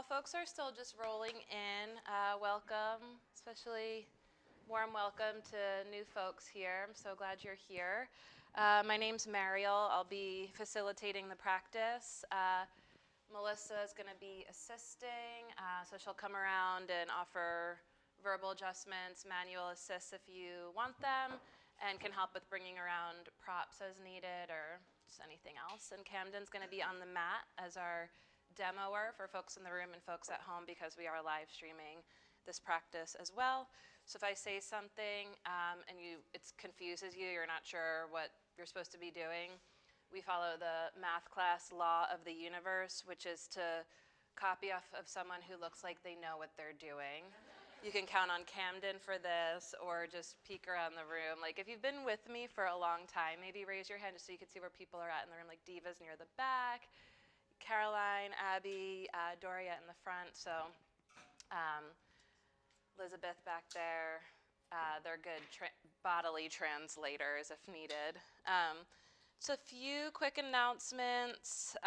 while folks are still just rolling in, welcome, especially warm welcome to new folks here. I'm so glad you're here. My name's Mariel. I'll be facilitating the practice. Melissa is going to be assisting, so she'll come around and offer verbal adjustments, manual assists if you want them, and can help with bringing around props as needed or just anything else. And Camden's going to be on the mat as our demoer for folks in the room and folks at home because we are live streaming this practice as well. So if I say something and it confuses you, you're not sure what you're supposed to be doing, we follow the math class law of the universe, which is to copy off of someone who looks like they know what they're doing. You can count on Camden for this, or just peek around the room. Like if you've been with me for a long time, maybe raise your hand just so you can see where people are at in the room. Like Diva's near the back, Caroline, Abby, Doria in the front. So Elizabeth back there. They're good bodily translators if needed. So a few quick announcements.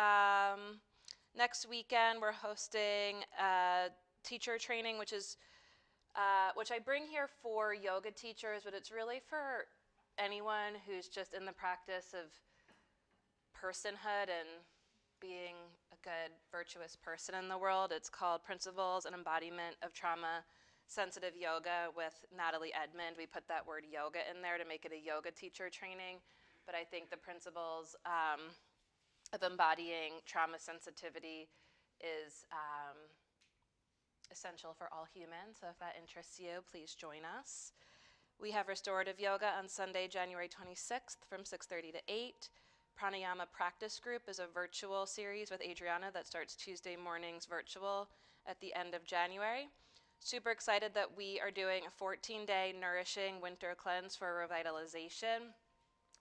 Next weekend we're hosting a teacher training, which I bring here for yoga teachers, but it's really for anyone who's just in the practice of personhood and being a good, virtuous person in the world. It's called Principles and Embodiment of Trauma-Sensitive Yoga with Natalie Edmond. We put that word yoga in there to make it a yoga teacher training, but I think the principles of embodying trauma sensitivity is essential for all humans, so if that interests you, please join us. We have restorative yoga on Sunday, January 26th from 6:30 to 8. Pranayama Practice Group is a virtual series with Adriana that starts Tuesday mornings virtual at the end of January. Super excited that we are doing a 14-day nourishing winter cleanse for revitalization.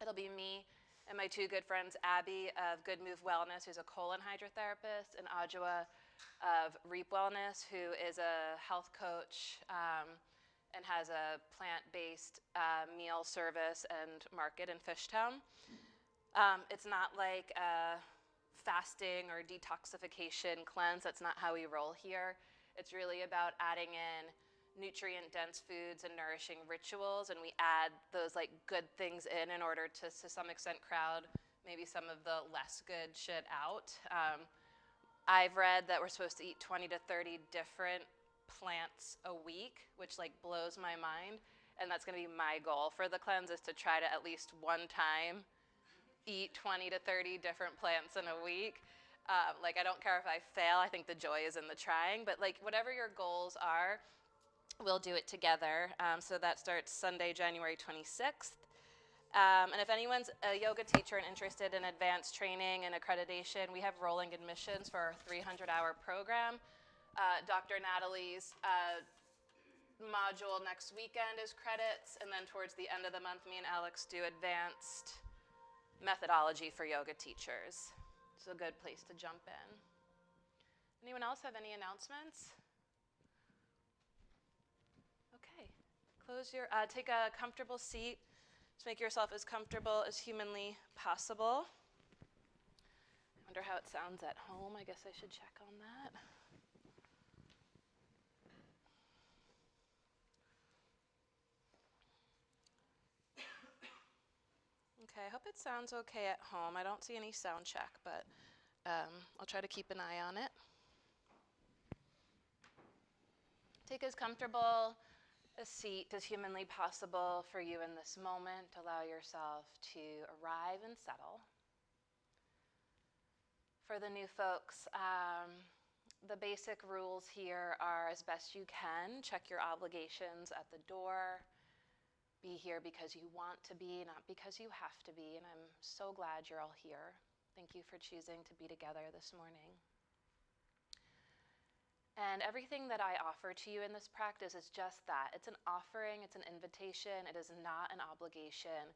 It'll be me and my two good friends, Abby of Good Move Wellness, who's a colon hydrotherapist, and Ajwa of Reap Wellness, who is a health coach and has a plant-based meal service and market in Fishtown. It's not like a fasting or detoxification cleanse. That's not how we roll here. It's really about adding in nutrient-dense foods and nourishing rituals, and we add those like good things in order to some extent crowd maybe some of the less good shit out. I've read that we're supposed to eat 20 to 30 different plants a week, which like blows my mind, and that's going to be my goal for the cleanse, is to try to at least one time eat 20 to 30 different plants in a week. Like I don't care if I fail, I think the joy is in the trying, but like whatever your goals are, we'll do it together. So that starts Sunday, January 26th. And if anyone's a yoga teacher and interested in advanced training and accreditation, we have rolling admissions for our 300-hour program. Dr. Natalie's module next weekend is credits, and then towards the end of the month, me and Alex do advanced methodology for yoga teachers. It's a good place to jump in. Anyone else have any announcements? Okay, take a comfortable seat. Just make yourself as comfortable as humanly possible. I wonder how it sounds at home. I guess I should check on that. Okay, I hope it sounds okay at home. I don't see any sound check, but I'll try to keep an eye on it. Take as comfortable a seat as humanly possible for you in this moment. Allow yourself to arrive and settle. For the new folks, the basic rules here are as best you can. Check your obligations at the door. Be here because you want to be, not because you have to be, and I'm so glad you're all here. Thank you for choosing to be together this morning. And everything that I offer to you in this practice is just that. It's an offering, it's an invitation, it is not an obligation.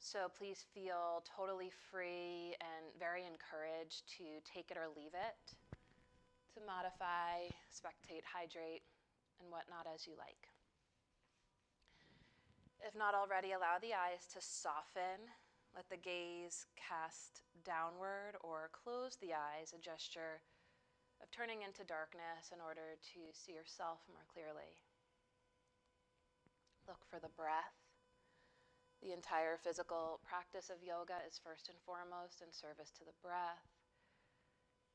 So please feel totally free and very encouraged to take it or leave it, to modify, spectate, hydrate, and whatnot as you like. If not already, allow the eyes to soften. Let the gaze cast downward or close the eyes, a gesture of turning into darkness in order to see yourself more clearly. Look for the breath. The entire physical practice of yoga is first and foremost in service to the breath,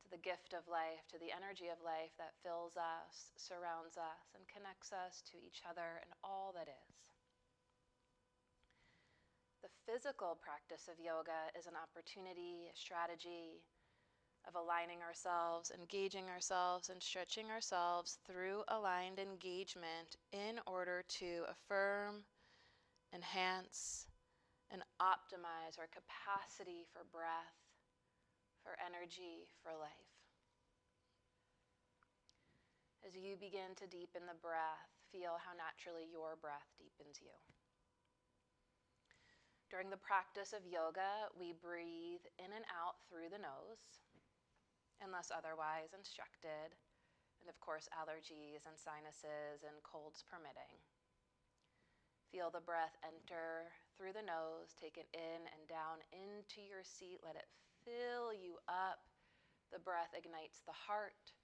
to the gift of life, to the energy of life that fills us, surrounds us, and connects us to each other and all that is. The physical practice of yoga is an opportunity, a strategy of aligning ourselves, engaging ourselves, and stretching ourselves through aligned engagement in order to affirm, enhance, and optimize our capacity for breath, for energy, for life. As you begin to deepen the breath, feel how naturally your breath deepens you. During the practice of yoga, we breathe in and out through the nose, unless otherwise instructed, and of course allergies and sinuses and colds permitting. Feel the breath enter through the nose, take it in and down into your seat, let it fill you up. The breath ignites the heart,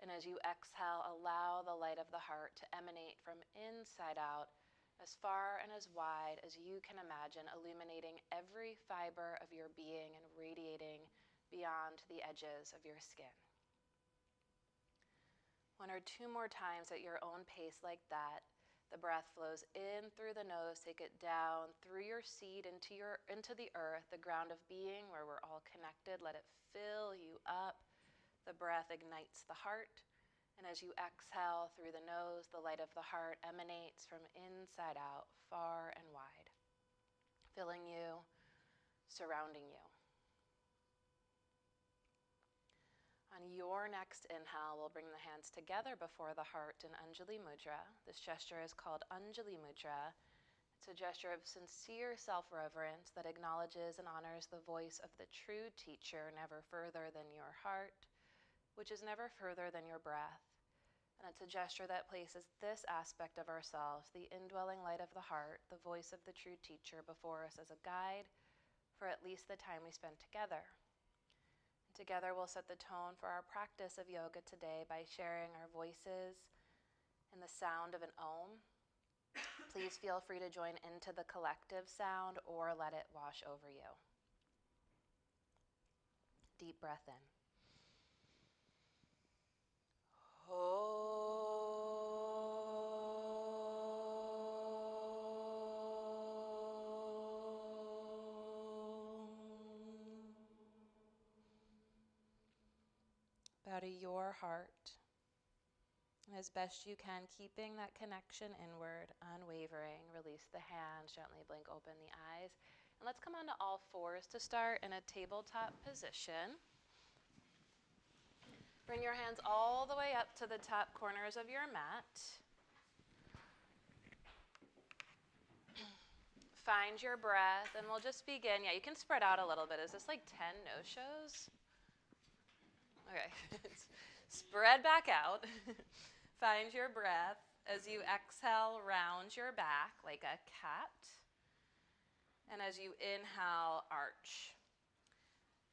and as you exhale, allow the light of the heart to emanate from inside out, as far and as wide as you can imagine, illuminating every fiber of your being and radiating beyond the edges of your skin. 1 or 2 more times at your own pace like that. The breath flows in through the nose, take it down through your seat into the earth, the ground of being where we're all connected. Let it fill you up. The breath ignites the heart. And as you exhale through the nose, the light of the heart emanates from inside out, far and wide, filling you, surrounding you. On your next inhale, we'll bring the hands together before the heart in Anjali Mudra. This gesture is called Anjali Mudra. It's a gesture of sincere self-reverence that acknowledges and honors the voice of the true teacher, never further than your heart, which is never further than your breath. And it's a gesture that places this aspect of ourselves, the indwelling light of the heart, the voice of the true teacher, before us as a guide for at least the time we spend together. And together we'll set the tone for our practice of yoga today by sharing our voices in the sound of an Om. Please feel free to join into the collective sound or let it wash over you. Deep breath in. Bow to your heart, and as best you can, keeping that connection inward, unwavering. Release the hands, gently blink open the eyes. And let's come onto all fours to start in a tabletop position. Bring your hands all the way up to the top corners of your mat. Find your breath, and we'll just begin. Yeah, you can spread out a little bit. Is this like 10 no-shows? Okay. Spread back out. Find your breath. As you exhale, round your back like a cat. And as you inhale, arch.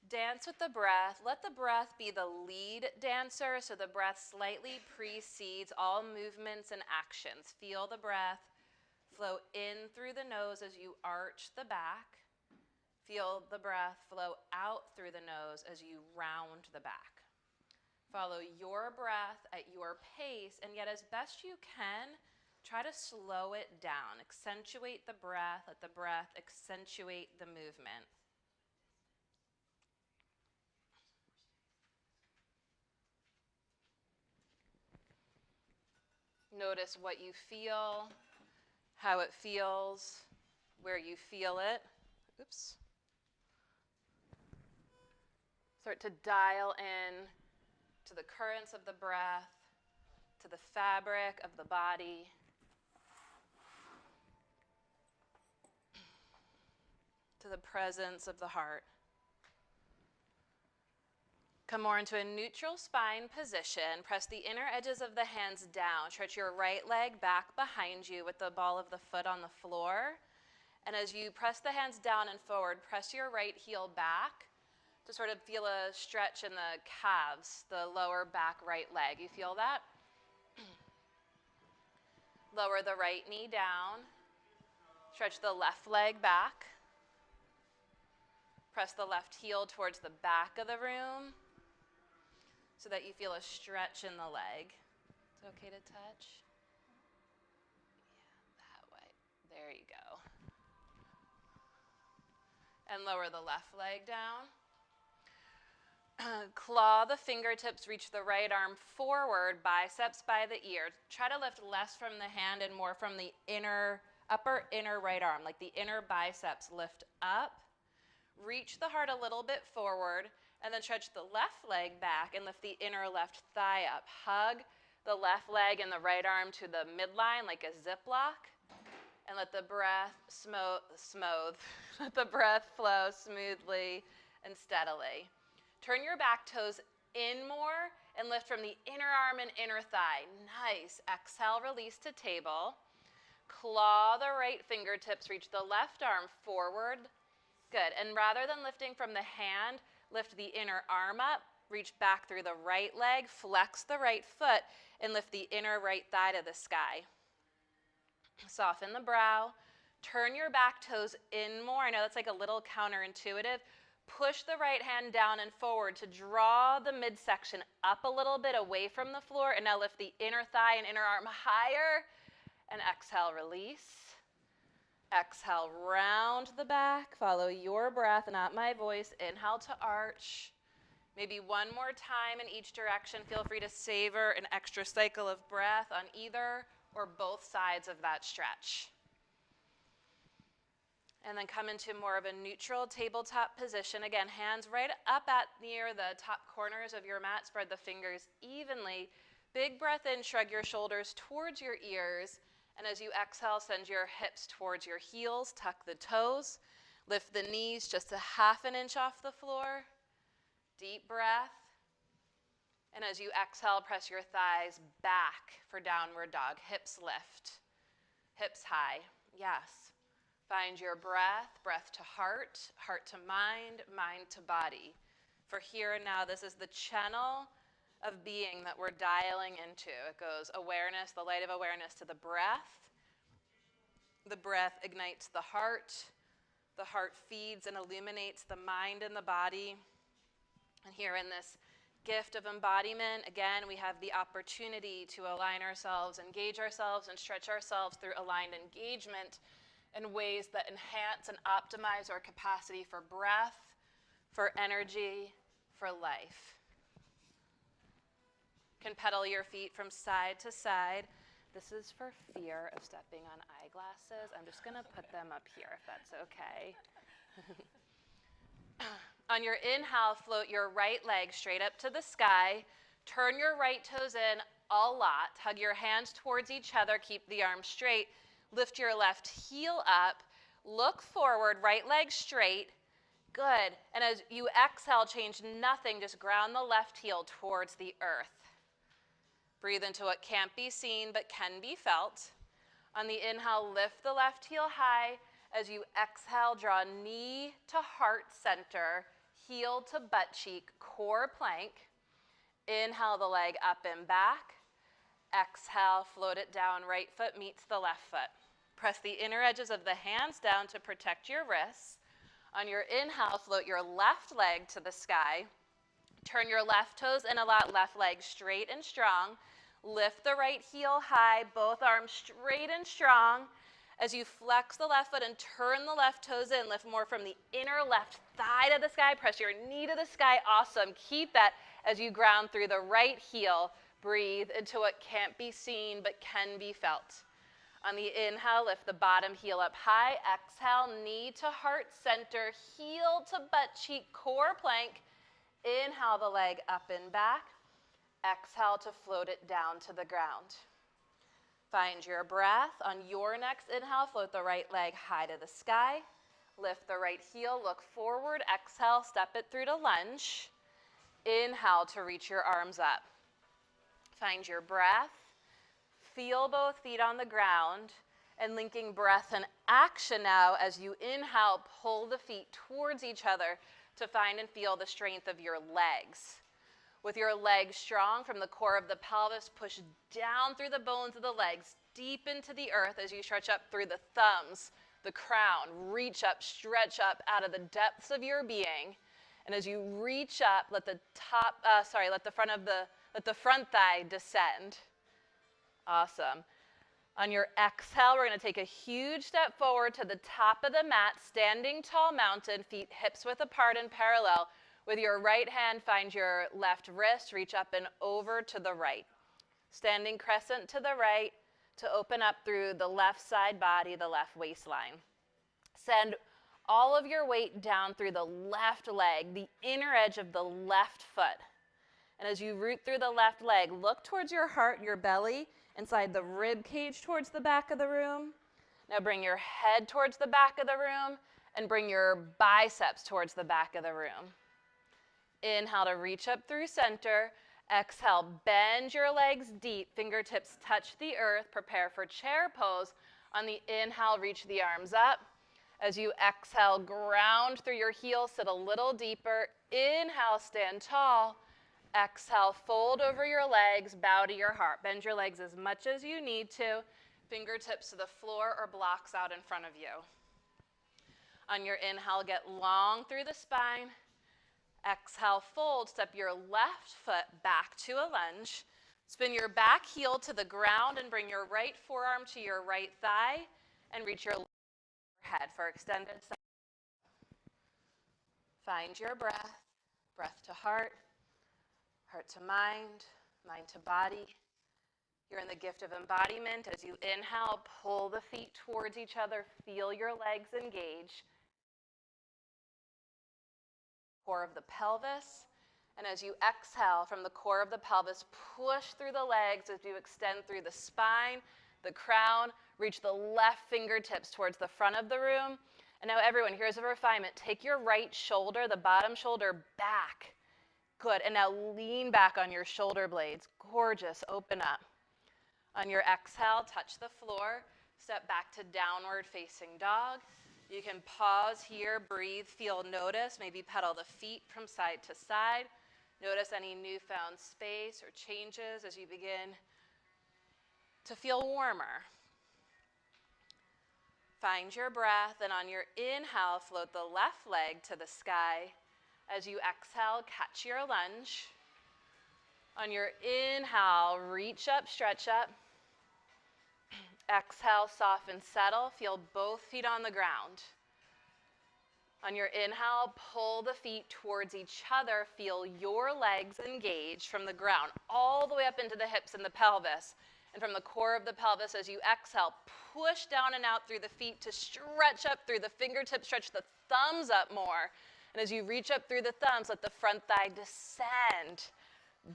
Dance with the breath. Let the breath be the lead dancer, so the breath slightly precedes all movements and actions. Feel the breath flow in through the nose as you arch the back. Feel the breath flow out through the nose as you round the back. Follow your breath at your pace, and yet as best you can, try to slow it down. Accentuate the breath. Let the breath accentuate the movement. Notice what you feel, how it feels, where you feel it. Oops. Start to dial in to the currents of the breath, to the fabric of the body. To the presence of the heart. Come more into a neutral spine position. Press the inner edges of the hands down. Stretch your right leg back behind you with the ball of the foot on the floor. And as you press the hands down and forward, press your right heel back. to sort of feel a stretch in the calves, the lower back right leg. You feel that? Lower the right knee down. Stretch the left leg back. Press the left heel towards the back of the room so that you feel a stretch in the leg. Is it okay to touch? Yeah, that way. There you go. And lower the left leg down. Claw the fingertips, reach the right arm forward, biceps by the ear. Try to lift less from the hand and more from the upper inner right arm, like the inner biceps lift up. Reach the heart a little bit forward, and then stretch the left leg back and lift the inner left thigh up. Hug the left leg and the right arm to the midline like a ziplock, and let the breath let the breath flow smoothly and steadily. Turn your back toes in more and lift from the inner arm and inner thigh. Nice. Exhale, release to table. Claw the right fingertips, reach the left arm forward. Good. And rather than lifting from the hand, lift the inner arm up, reach back through the right leg, flex the right foot, and lift the inner right thigh to the sky. Soften the brow. Turn your back toes in more. I know that's like a little counterintuitive. Push the right hand down and forward to draw the midsection up a little bit away from the floor. And now lift the inner thigh and inner arm higher. And exhale, release. Exhale, round the back. Follow your breath, not my voice. Inhale to arch. Maybe one more time in each direction. Feel free to savor an extra cycle of breath on either or both sides of that stretch. And then come into more of a neutral tabletop position. Again, hands right up at near the top corners of your mat. Spread the fingers evenly. Big breath in, shrug your shoulders towards your ears. And as you exhale, send your hips towards your heels. Tuck the toes. Lift the knees just a half an inch off the floor. Deep breath. And as you exhale, press your thighs back for downward dog. Hips lift. Hips high. Yes. Find your breath, breath to heart, heart to mind, mind to body. For here and now, this is the channel of being that we're dialing into. It goes awareness, the light of awareness to the breath. The breath ignites the heart feeds and illuminates the mind and the body. And here in this gift of embodiment, again, we have the opportunity to align ourselves, engage ourselves, and stretch ourselves through aligned engagement in ways that enhance and optimize our capacity for breath, for energy, for life. You can pedal your feet from side to side. This is for fear of stepping on eyeglasses. I'm just going to put them up here if that's okay. On your inhale, float your right leg straight up to the sky. Turn your right toes in a lot. Hug your hands towards each other. Keep the arms straight. Lift your left heel up. Look forward, right leg straight. Good. And as you exhale, change nothing. Just ground the left heel towards the earth. Breathe into what can't be seen but can be felt. On the inhale, lift the left heel high. As you exhale, draw knee to heart center, heel to butt cheek, core plank. Inhale the leg up and back. Exhale, float it down, right foot meets the left foot. Press the inner edges of the hands down to protect your wrists. On your inhale, float your left leg to the sky. Turn your left toes in a lot, left leg straight and strong. Lift the right heel high, both arms straight and strong. As you flex the left foot and turn the left toes in, lift more from the inner left thigh to the sky. Press your knee to the sky. Awesome. Keep that as you ground through the right heel. Breathe into what can't be seen but can be felt. On the inhale, lift the bottom heel up high. Exhale, knee to heart center, heel to butt cheek, core plank. Inhale the leg up and back. Exhale to float it down to the ground. Find your breath. On your next inhale, float the right leg high to the sky. Lift the right heel, look forward. Exhale, step it through to lunge. Inhale to reach your arms up. Find your breath. Feel both feet on the ground, and linking breath and action now as you inhale, pull the feet towards each other. to find and feel the strength of your legs. With your legs strong from the core of the pelvis, push down through the bones of the legs, deep into the earth as you stretch up through the thumbs, the crown. Reach up, stretch up out of the depths of your being. And as you reach up, let the front thigh descend. Awesome. On your exhale, we're going to take a huge step forward to the top of the mat, standing tall mountain, feet hips width apart and parallel. With your right hand, find your left wrist, reach up and over to the right. Standing crescent to the right to open up through the left side body, the left waistline. Send all of your weight down through the left leg, the inner edge of the left foot. And as you root through the left leg, look towards your heart, your belly, inside the rib cage towards the back of the room. Now bring your head towards the back of the room and bring your biceps towards the back of the room. Inhale to reach up through center. Exhale, bend your legs deep, fingertips touch the earth, prepare for chair pose. On the inhale, reach the arms up. As you exhale, ground through your heels, sit a little deeper. Inhale, stand tall. Exhale, fold over your legs, bow to your heart. Bend your legs as much as you need to. Fingertips to the floor or blocks out in front of you. On your inhale, get long through the spine. Exhale, fold. Step your left foot back to a lunge. Spin your back heel to the ground and bring your right forearm to your right thigh and reach your head for extended side. Find your breath, breath to heart, heart to mind, mind to body. You're in the gift of embodiment. As you inhale, pull the feet towards each other, feel your legs engage. Core of the pelvis. And as you exhale from the core of the pelvis, push through the legs as you extend through the spine, the crown, reach the left fingertips towards the front of the room. And now everyone, here's a refinement. Take your right shoulder, the bottom shoulder, back. Good. And now lean back on your shoulder blades. Gorgeous. Open up. On your exhale, touch the floor. Step back to downward facing dog. You can pause here, breathe, feel, notice. Maybe pedal the feet from side to side. Notice any newfound space or changes as you begin to feel warmer. Find your breath, and on your inhale, float the left leg to the sky. As you exhale, catch your lunge. On your inhale, reach up, stretch up. Exhale, soften, settle. Feel both feet on the ground. On your inhale, pull the feet towards each other. Feel your legs engage from the ground all the way up into the hips and the pelvis. And from the core of the pelvis, as you exhale, push down and out through the feet to stretch up through the fingertips, stretch the thumbs up more. And as you reach up through the thumbs, let the front thigh descend.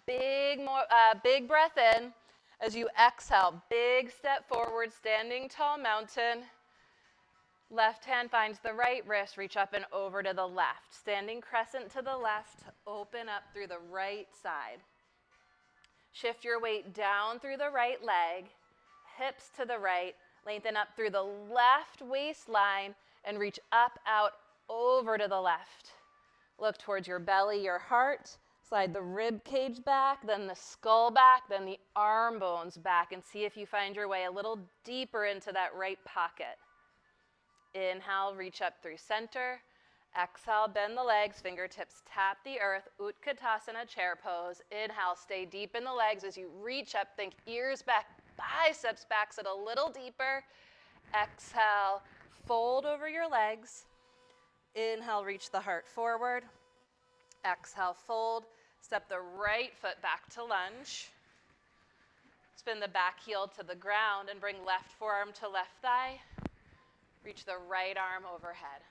Big breath in. As you exhale, big step forward, standing tall mountain. Left hand finds the right wrist, reach up and over to the left. Standing crescent to the left, open up through the right side. Shift your weight down through the right leg, hips to the right, lengthen up through the left waistline, and reach up, out, over to the left. Look towards your belly, your heart. Slide the rib cage back, then the skull back, then the arm bones back, and see if you find your way a little deeper into that right pocket. Inhale, reach up through center. Exhale, bend the legs, fingertips tap the earth, Utkatasana, chair pose. Inhale, stay deep in the legs as you reach up, think ears back, biceps back, sit a little deeper. Exhale, fold over your legs. Inhale, reach the heart forward. Exhale, fold. Step the right foot back to lunge. Spin the back heel to the ground and bring left forearm to left thigh. Reach the right arm overhead.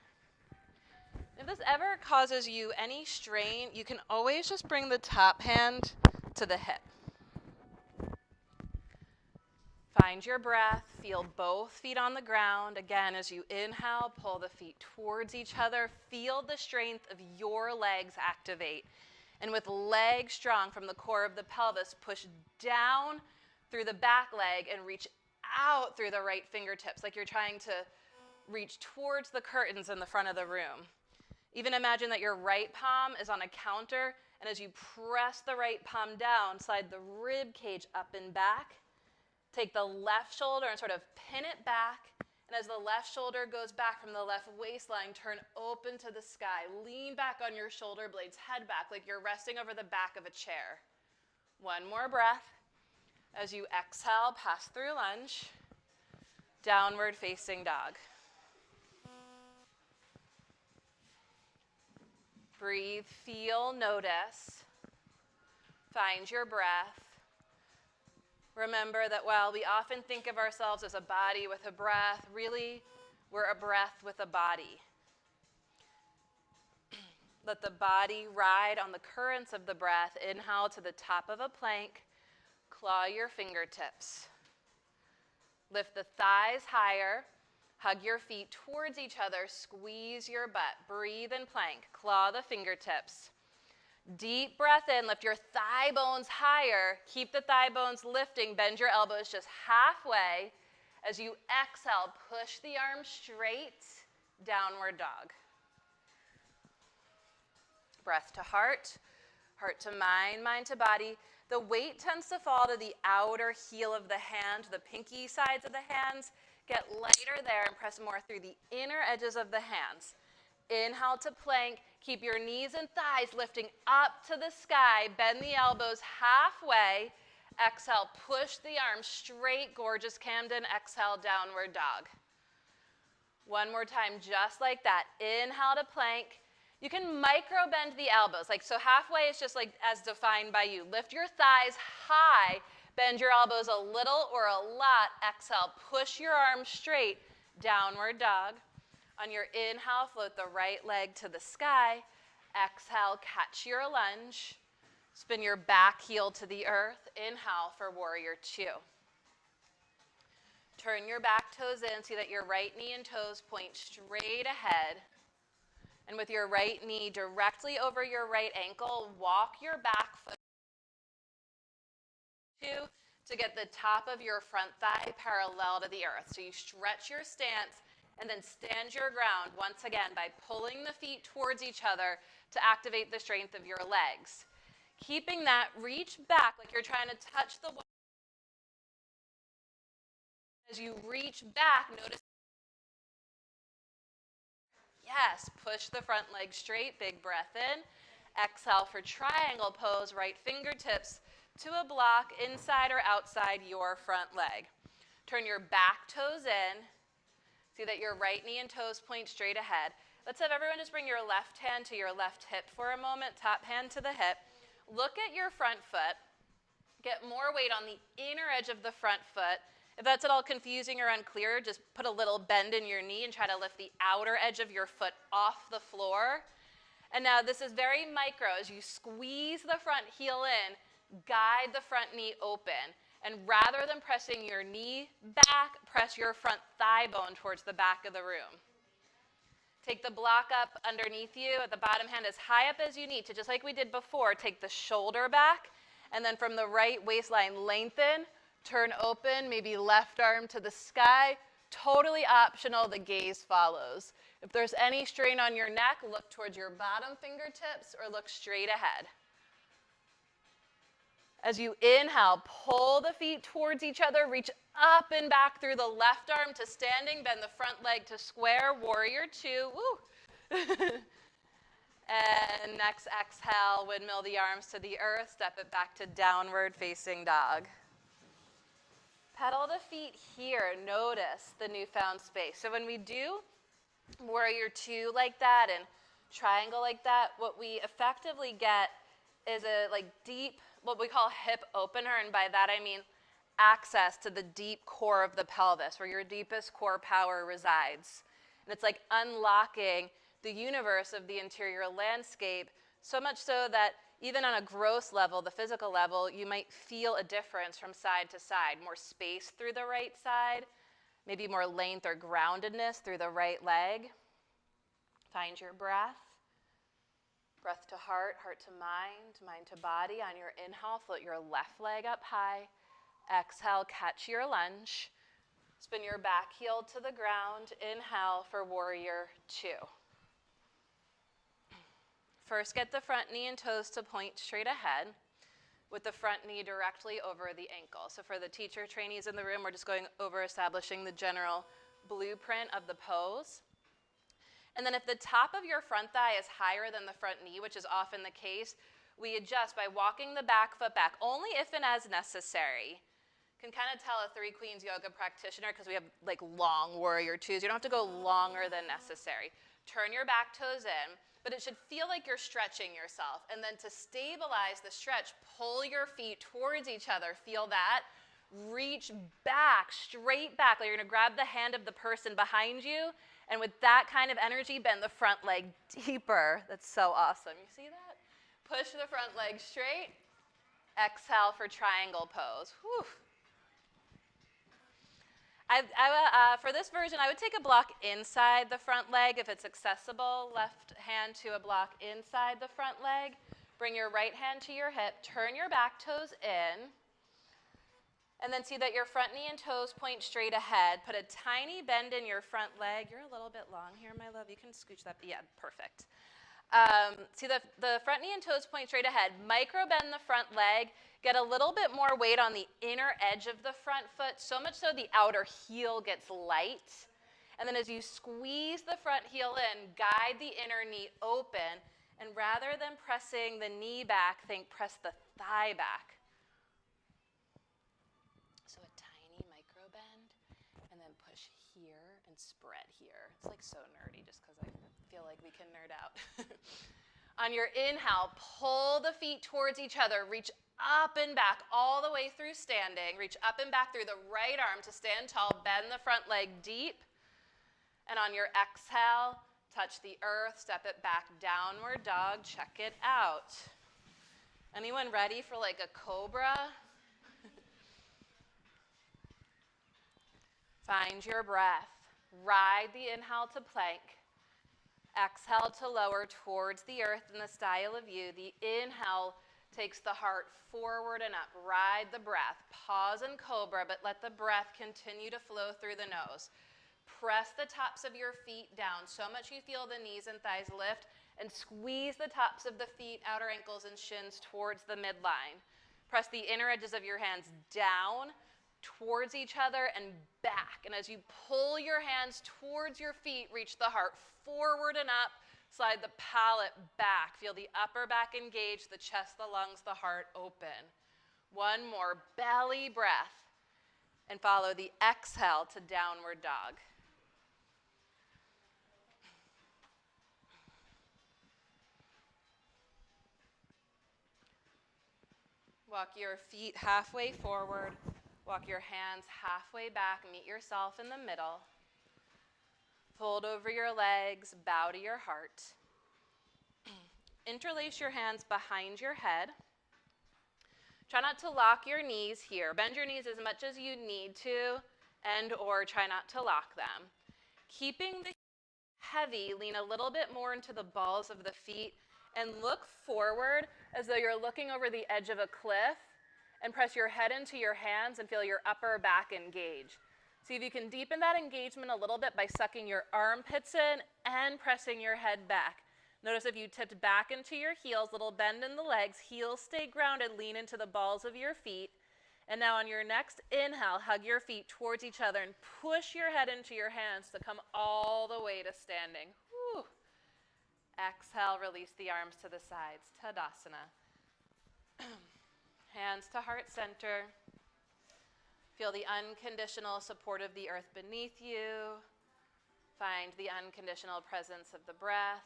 If this ever causes you any strain, you can always just bring the top hand to the hip. Find your breath, feel both feet on the ground. Again, as you inhale, pull the feet towards each other. Feel the strength of your legs activate. And with legs strong from the core of the pelvis, push down through the back leg and reach out through the right fingertips, like you're trying to reach towards the curtains in the front of the room. Even imagine that your right palm is on a counter, and as you press the right palm down, slide the rib cage up and back. Take the left shoulder and sort of pin it back. And as the left shoulder goes back from the left waistline, turn open to the sky. Lean back on your shoulder blades, head back like you're resting over the back of a chair. One more breath. As you exhale, pass through lunge. Downward facing dog. Breathe, feel, notice. Find your breath. Remember that while we often think of ourselves as a body with a breath, really, we're a breath with a body. Let the body ride on the currents of the breath. Inhale to the top of a plank. Claw your fingertips. Lift the thighs higher. Hug your feet towards each other. Squeeze your butt. Breathe in plank. Claw the fingertips. Deep breath in. Lift your thigh bones higher. Keep the thigh bones lifting. Bend your elbows just halfway. As you exhale, push the arms straight. Downward dog. Breath to heart. Heart to mind. Mind to body. The weight tends to fall to the outer heel of the hand, the pinky sides of the hands. Get lighter there and press more through the inner edges of the hands. Inhale to plank. Keep your knees and thighs lifting up to the sky. Bend the elbows halfway. Exhale, push the arms straight. Gorgeous Camden. Exhale, downward dog. One more time, just like that. Inhale to plank. You can micro bend the elbows. So halfway is just like as defined by you. Lift your thighs high. Bend your elbows a little or a lot. Exhale, push your arms straight. Downward dog. On your inhale, float the right leg to the sky. Exhale, catch your lunge. Spin your back heel to the earth. Inhale for warrior two. Turn your back toes in. See that your right knee and toes point straight ahead. And with your right knee directly over your right ankle, walk your back foot to get the top of your front thigh parallel to the earth. So you stretch your stance and then stand your ground once again by pulling the feet towards each other to activate the strength of your legs. Keeping that, reach back like you're trying to touch the wall. As you reach back, notice. Yes, push the front leg straight, big breath in. Exhale for triangle pose, right fingertips to a block inside or outside your front leg. Turn your back toes in. See that your right knee and toes point straight ahead. Let's have everyone just bring your left hand to your left hip for a moment, top hand to the hip. Look at your front foot. Get more weight on the inner edge of the front foot. If that's at all confusing or unclear, just put a little bend in your knee and try to lift the outer edge of your foot off the floor. And now this is very micro. As you squeeze the front heel in, guide the front knee open. And rather than pressing your knee back, press your front thigh bone towards the back of the room. Take the block up underneath you at the bottom hand as high up as you need to, just like we did before. Take the shoulder back, and then from the right waistline, lengthen, turn open, maybe left arm to the sky. Totally optional, the gaze follows. If there's any strain on your neck, look towards your bottom fingertips or look straight ahead. As you inhale, pull the feet towards each other, reach up and back through the left arm to standing, bend the front leg to square, warrior two, woo. And next exhale, windmill the arms to the earth, step it back to downward facing dog. Pedal the feet here, notice the newfound space. So when we do warrior two like that and triangle like that, what we effectively get is a deep, what we call hip opener, and by that I mean access to the deep core of the pelvis, where your deepest core power resides. And it's like unlocking the universe of the interior landscape, so much so that even on a gross level, the physical level, you might feel a difference from side to side. More space through the right side, maybe more length or groundedness through the right leg. Find your breath. Breath to heart, heart to mind, mind to body. On your inhale, float your left leg up high. Exhale, catch your lunge. Spin your back heel to the ground. Inhale for warrior two. First, get the front knee and toes to point straight ahead with the front knee directly over the ankle. So for the teacher trainees in the room, we're just going over establishing the general blueprint of the pose. And then if the top of your front thigh is higher than the front knee, which is often the case, we adjust by walking the back foot back, only if and as necessary. Can kind of tell a Three Queens yoga practitioner because we have like long warrior twos. You don't have to go longer than necessary. Turn your back toes in, but it should feel like you're stretching yourself. And then to stabilize the stretch, pull your feet towards each other. Feel that? Reach back, straight back. Like you're going to grab the hand of the person behind you, and with that kind of energy, bend the front leg deeper. That's so awesome. You see that? Push the front leg straight. Exhale for triangle pose. Whew. For this version, I would take a block inside the front leg if it's accessible. Left hand to a block inside the front leg. Bring your right hand to your hip. Turn your back toes in. And then see that your front knee and toes point straight ahead. Put a tiny bend in your front leg. You're a little bit long here, my love. You can scooch that. Yeah, perfect. See the front knee and toes point straight ahead. Micro bend the front leg. Get a little bit more weight on the inner edge of the front foot, so much so the outer heel gets light. And then as you squeeze the front heel in, guide the inner knee open. And rather than pressing the knee back, think press the thigh back. So a tiny micro bend, and then push here and spread here. It's like so nerdy just because I feel like we can nerd out. On your inhale, pull the feet towards each other. Reach up and back all the way through standing. Reach up and back through the right arm to stand tall. Bend the front leg deep. And on your exhale, touch the earth. Step it back, downward dog. Check it out. Anyone ready for like a cobra? Find your breath. Ride the inhale to plank. Exhale to lower towards the earth in the style of you. The inhale takes the heart forward and up. Ride the breath. Pause in cobra, but let the breath continue to flow through the nose. Press the tops of your feet down so much you feel the knees and thighs lift, and squeeze the tops of the feet, outer ankles, and shins towards the midline. Press the inner edges of your hands down towards each other and back. And as you pull your hands towards your feet, reach the heart forward and up. Slide the palate back. Feel the upper back engage, the chest, the lungs, the heart open. One more belly breath. And follow the exhale to downward dog. Walk your feet halfway forward. Walk your hands halfway back. Meet yourself in the middle. Fold over your legs. Bow to your heart. Interlace your hands behind your head. Try not to lock your knees here. Bend your knees as much as you need to, and or try not to lock them. Keeping the heavy, lean a little bit more into the balls of the feet and look forward as though you're looking over the edge of a cliff, and press your head into your hands and feel your upper back engage. See if you can deepen that engagement a little bit by sucking your armpits in and pressing your head back. Notice if you tipped back into your heels, little bend in the legs, heels stay grounded, lean into the balls of your feet. And now on your next inhale, hug your feet towards each other and push your head into your hands to come all the way to standing. Whew. Exhale, release the arms to the sides, Tadasana. Hands to heart center. Feel the unconditional support of the earth beneath you. Find the unconditional presence of the breath.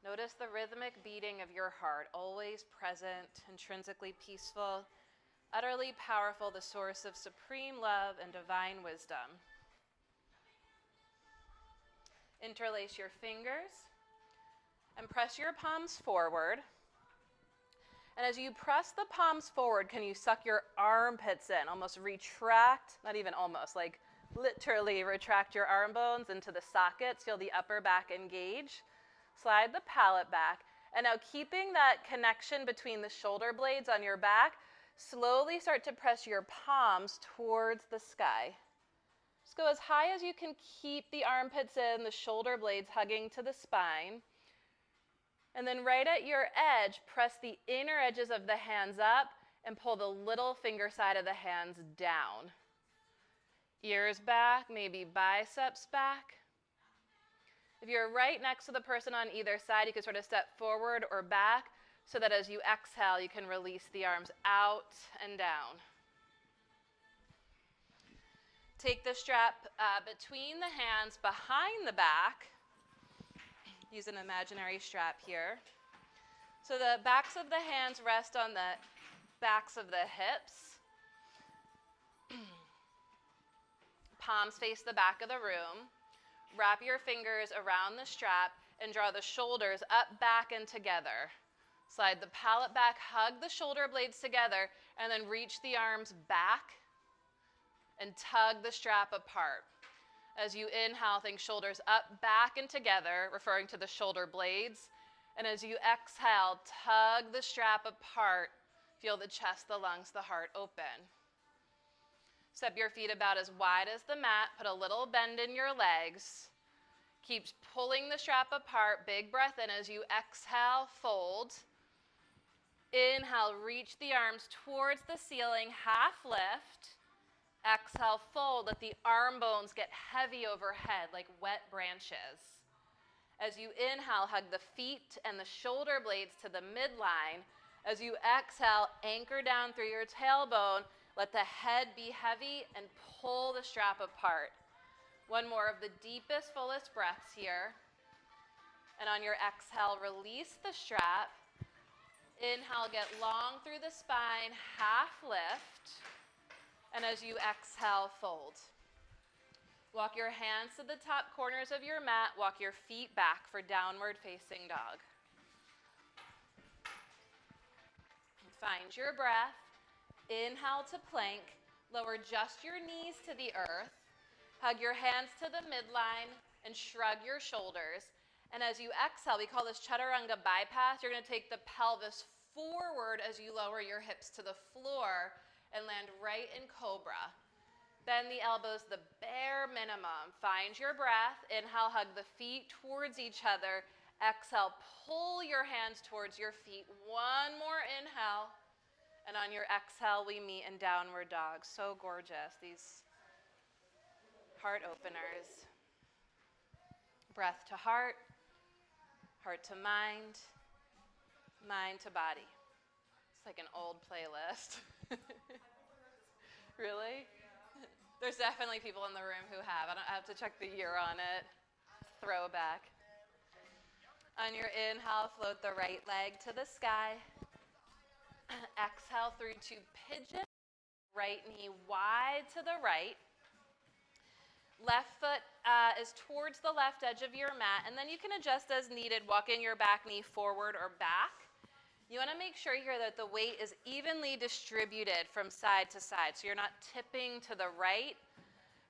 Notice the rhythmic beating of your heart, always present, intrinsically peaceful, utterly powerful, the source of supreme love and divine wisdom. Interlace your fingers and press your palms forward. And as you press the palms forward, can you suck your armpits in? Almost retract, not even almost, like literally retract your arm bones into the sockets. Feel the upper back engage. Slide the palate back. And now keeping that connection between the shoulder blades on your back, slowly start to press your palms towards the sky. Just go as high as you can keep the armpits in, the shoulder blades hugging to the spine. And then right at your edge, press the inner edges of the hands up and pull the little finger side of the hands down. Ears back, maybe biceps back. If you're right next to the person on either side, you can sort of step forward or back so that as you exhale, you can release the arms out and down. Take the strap between the hands behind the back. Use an imaginary strap here. So the backs of the hands rest on the backs of the hips. Palms face the back of the room. Wrap your fingers around the strap and draw the shoulders up, back, and together. Slide the palate back, hug the shoulder blades together, and then reach the arms back and tug the strap apart. As you inhale, think shoulders up, back, and together, referring to the shoulder blades. And as you exhale, tug the strap apart. Feel the chest, the lungs, the heart open. Step your feet about as wide as the mat. Put a little bend in your legs. Keep pulling the strap apart. Big breath in. As you exhale, fold. Inhale, reach the arms towards the ceiling, half lift. Exhale, fold. Let the arm bones get heavy overhead like wet branches. As you inhale, hug the feet and the shoulder blades to the midline. As you exhale, anchor down through your tailbone. Let the head be heavy and pull the strap apart. One more of the deepest, fullest breaths here. And on your exhale, release the strap. Inhale, get long through the spine, half lift. And as you exhale, fold. Walk your hands to the top corners of your mat. Walk your feet back for downward facing dog. Find your breath. Inhale to plank. Lower just your knees to the earth. Hug your hands to the midline and shrug your shoulders. And as you exhale, we call this chaturanga bypass. You're going to take the pelvis forward as you lower your hips to the floor and land right in cobra. Bend the elbows the bare minimum. Find your breath. Inhale, hug the feet towards each other. Exhale, pull your hands towards your feet. One more inhale. And on your exhale, we meet in downward dog. So gorgeous, these heart openers. Breath to heart, heart to mind, mind to body. It's like an old playlist. Really? There's definitely people in the room who have. I have to check the year on it. Throwback. On your inhale, float the right leg to the sky. Exhale through to pigeon. Right knee wide to the right. Left foot is towards the left edge of your mat, and then you can adjust as needed, walking your back knee forward or back. You want to make sure here that the weight is evenly distributed from side to side, so you're not tipping to the right.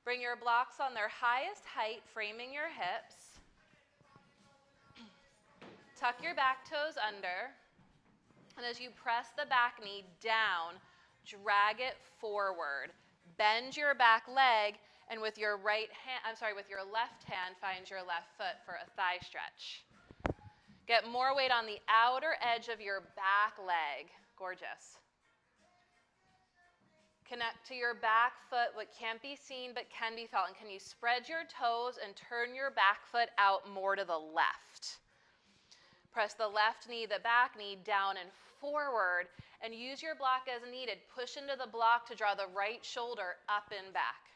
Bring your blocks on their highest height, framing your hips. Tuck your back toes under, and as you press the back knee down, drag it forward. Bend your back leg, and with your with your left hand, find your left foot for a thigh stretch. Get more weight on the outer edge of your back leg. Gorgeous. Connect to your back foot, what can't be seen but can be felt. And can you spread your toes and turn your back foot out more to the left? Press the left knee, the back knee down and forward, and use your block as needed. Push into the block to draw the right shoulder up and back.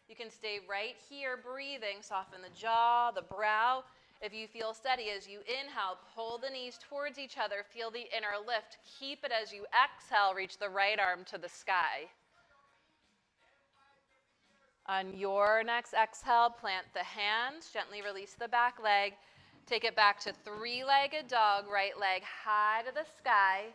You can stay right here breathing, soften the jaw, the brow. If you feel steady, as you inhale, pull the knees towards each other, feel the inner lift. Keep it as you exhale, reach the right arm to the sky. On your next exhale, plant the hands, gently release the back leg. Take it back to three-legged dog, right leg high to the sky.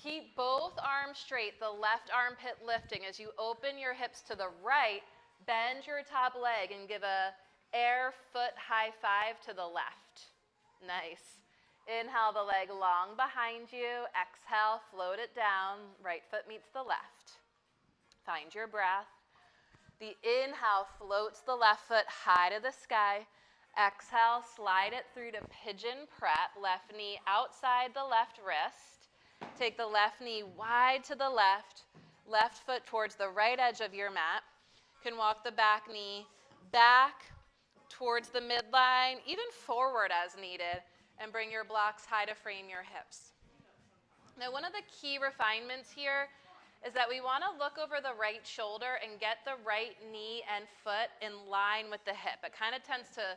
Keep both arms straight, the left armpit lifting. As you open your hips to the right, bend your top leg and give a air foot high five to the left. Nice. Inhale the leg long behind you. Exhale, float it down. Right foot meets the left. Find your breath. The inhale floats the left foot high to the sky. Exhale, slide it through to pigeon prep, left knee outside the left wrist. Take the left knee wide to the left foot towards the right edge of your mat. You can walk the back knee back towards the midline, even forward as needed, and bring your blocks high to frame your hips. Now, one of the key refinements here is that we want to look over the right shoulder and get the right knee and foot in line with the hip. It kind of tends to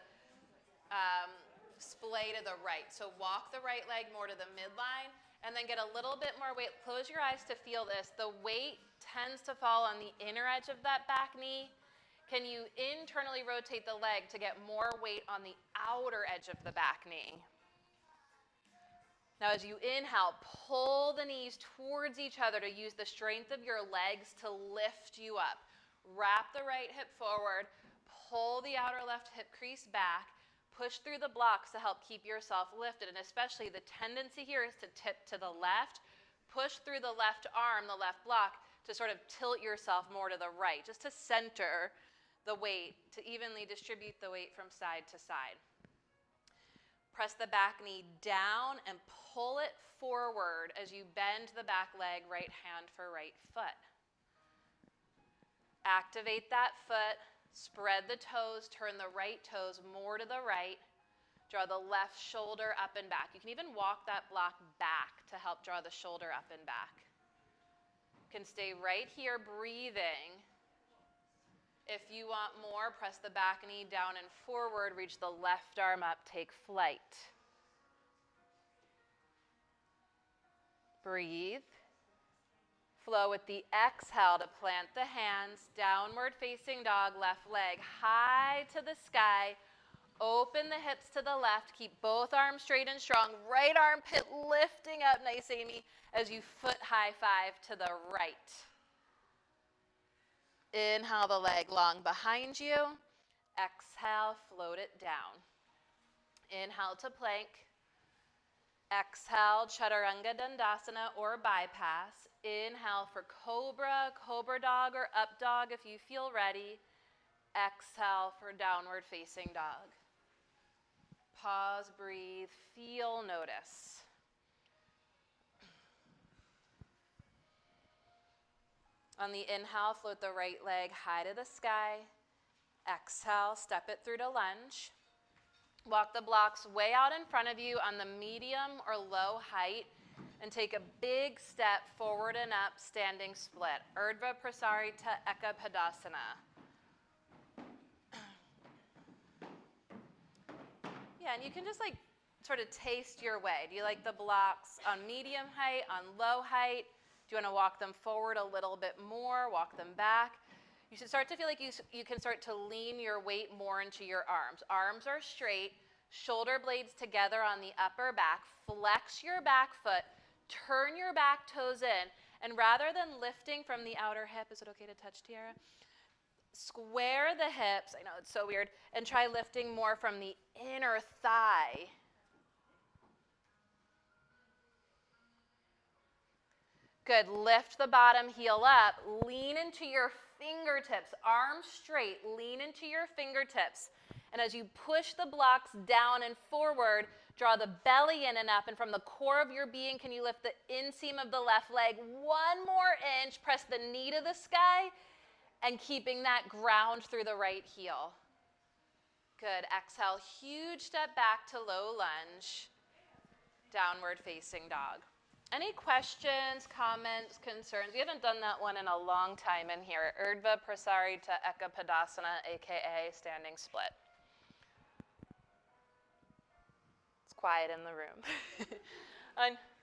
splay to the right. So walk the right leg more to the midline and then get a little bit more weight. Close your eyes to feel this. The weight tends to fall on the inner edge of that back knee. Can you internally rotate the leg to get more weight on the outer edge of the back knee? Now, as you inhale, pull the knees towards each other to use the strength of your legs to lift you up. Wrap the right hip forward, pull the outer left hip crease back, push through the blocks to help keep yourself lifted, and especially the tendency here is to tip to the left. Push through the left arm, the left block, to sort of tilt yourself more to the right, just to center the weight, to evenly distribute the weight from side to side. Press the back knee down and pull it forward as you bend the back leg, right hand for right foot. Activate that foot, spread the toes, turn the right toes more to the right, draw the left shoulder up and back. You can even walk that block back to help draw the shoulder up and back. You can stay right here breathing. If you want more, press the back knee down and forward, reach the left arm up, take flight. Breathe. Flow with the exhale to plant the hands, downward facing dog, left leg high to the sky. Open the hips to the left, keep both arms straight and strong. Right armpit lifting up, nice Amy, as you foot high five to the right. Inhale the leg long behind you. Exhale, float it down. Inhale to plank. Exhale, Chaturanga Dandasana or bypass. Inhale for cobra, cobra dog or up dog if you feel ready. Exhale for downward facing dog. Pause, breathe, feel, notice. On the inhale, float the right leg high to the sky. Exhale, step it through to lunge. Walk the blocks way out in front of you on the medium or low height and take a big step forward and up, standing split. Urdhva Prasarita Ekapadasana. Yeah, and you can just like sort of taste your way. Do you like the blocks on medium height, on low height? Do you want to walk them forward a little bit more, walk them back? You should start to feel like you can start to lean your weight more into your arms. Arms are straight, shoulder blades together on the upper back. Flex your back foot, turn your back toes in, and rather than lifting from the outer hip, is it okay to touch, Tiara? Square the hips, I know it's so weird, and try lifting more from the inner thigh. Good, lift the bottom heel up, lean into your fingertips, arms straight, lean into your fingertips. And as you push the blocks down and forward, draw the belly in and up, and from the core of your being, can you lift the inseam of the left leg one more inch, press the knee to the sky, and keeping that ground through the right heel. Good, exhale, huge step back to low lunge, downward facing dog. Any questions, comments, concerns? We haven't done that one in a long time in here. Urdhva Prasarita Ekapadasana, aka standing split. It's quiet in the room.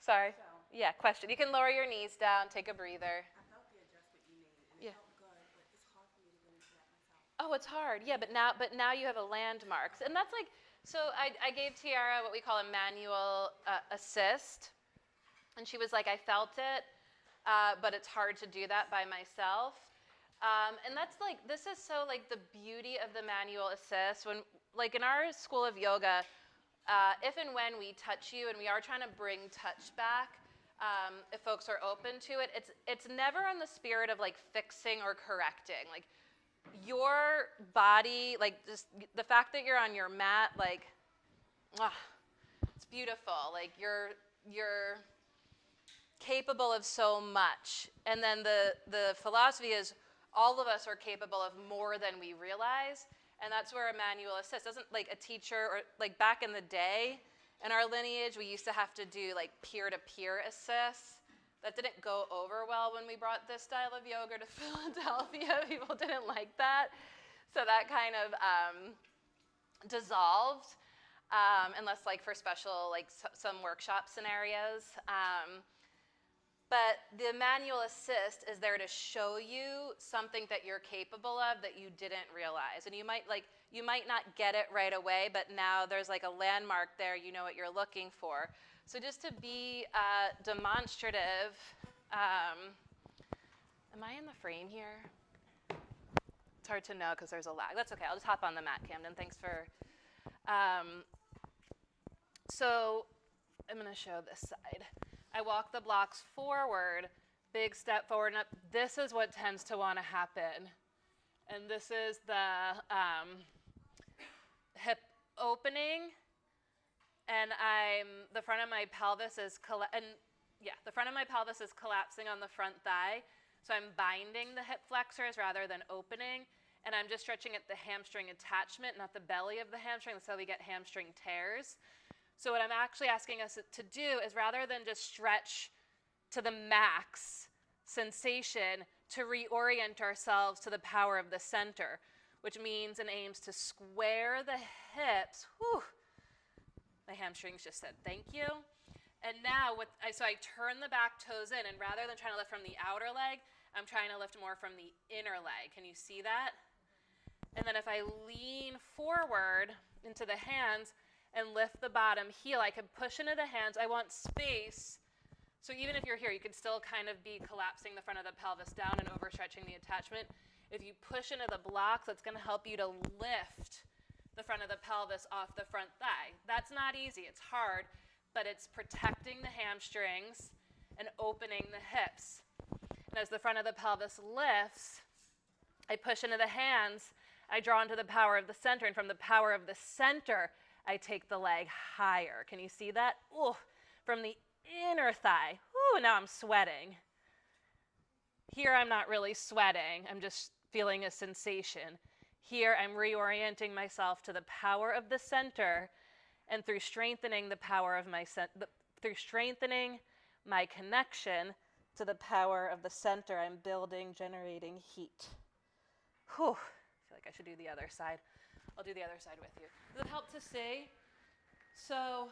Sorry. Yeah, question. You can lower your knees down, take a breather. I felt the adjustment you made, and Yeah. it felt good, but it's hard for me to get into that myself. Oh, it's hard. Yeah, but now you have a landmark. And that's like, so I gave Tiara what we call a manual assist. And she was like, I felt it, but it's hard to do that by myself. And that's like, this is so like the beauty of the manual assist. When, like in our school of yoga, if and when we touch you, and we are trying to bring touch back, if folks are open to it, it's never in the spirit of like fixing or correcting. Like your body, like just the fact that you're on your mat, like, it's beautiful. Like you're capable of so much. And then the philosophy is all of us are capable of more than we realize. And that's where a manual assist doesn't, like a teacher, or like back in the day in our lineage, we used to have to do like peer-to-peer assists. That didn't go over well when we brought this style of yoga to Philadelphia. People didn't like that. So that kind of dissolved, unless like for special, like some workshop scenarios. But the manual assist is there to show you something that you're capable of that you didn't realize. And you might not get it right away, but now there's like a landmark there, you know what you're looking for. So just to be demonstrative, am I in the frame here? It's hard to know because there's a lag. That's okay, I'll just hop on the mat, Camden. Thanks for, so I'm gonna show this side. I walk the blocks forward, big step forward and up. This is what tends to want to happen. And this is the hip opening. And the front of my pelvis is collapsing on the front thigh. So I'm binding the hip flexors rather than opening. And I'm just stretching at the hamstring attachment, not the belly of the hamstring. That's how we get hamstring tears. So what I'm actually asking us to do is, rather than just stretch to the max sensation, to reorient ourselves to the power of the center, which means and aims to square the hips. Whew. My hamstrings just said thank you. And now, so I turn the back toes in, and rather than trying to lift from the outer leg, I'm trying to lift more from the inner leg. Can you see that? And then if I lean forward into the hands and lift the bottom heel, I can push into the hands. I want space. So even if you're here, you can still kind of be collapsing the front of the pelvis down and overstretching the attachment. If you push into the blocks, that's going to help you to lift the front of the pelvis off the front thigh. That's not easy. It's hard, but it's protecting the hamstrings and opening the hips. And as the front of the pelvis lifts, I push into the hands. I draw into the power of the center, and from the power of the center, I take the leg higher. Can you see that? Ooh, from the inner thigh. Ooh, now I'm sweating. Here I'm not really sweating. I'm just feeling a sensation. Here I'm reorienting myself to the power of the center, and through strengthening the power of through strengthening my connection to the power of the center, I'm building, generating heat. Whew. I feel like I should do the other side. I'll do the other side with you. Does it help to see? So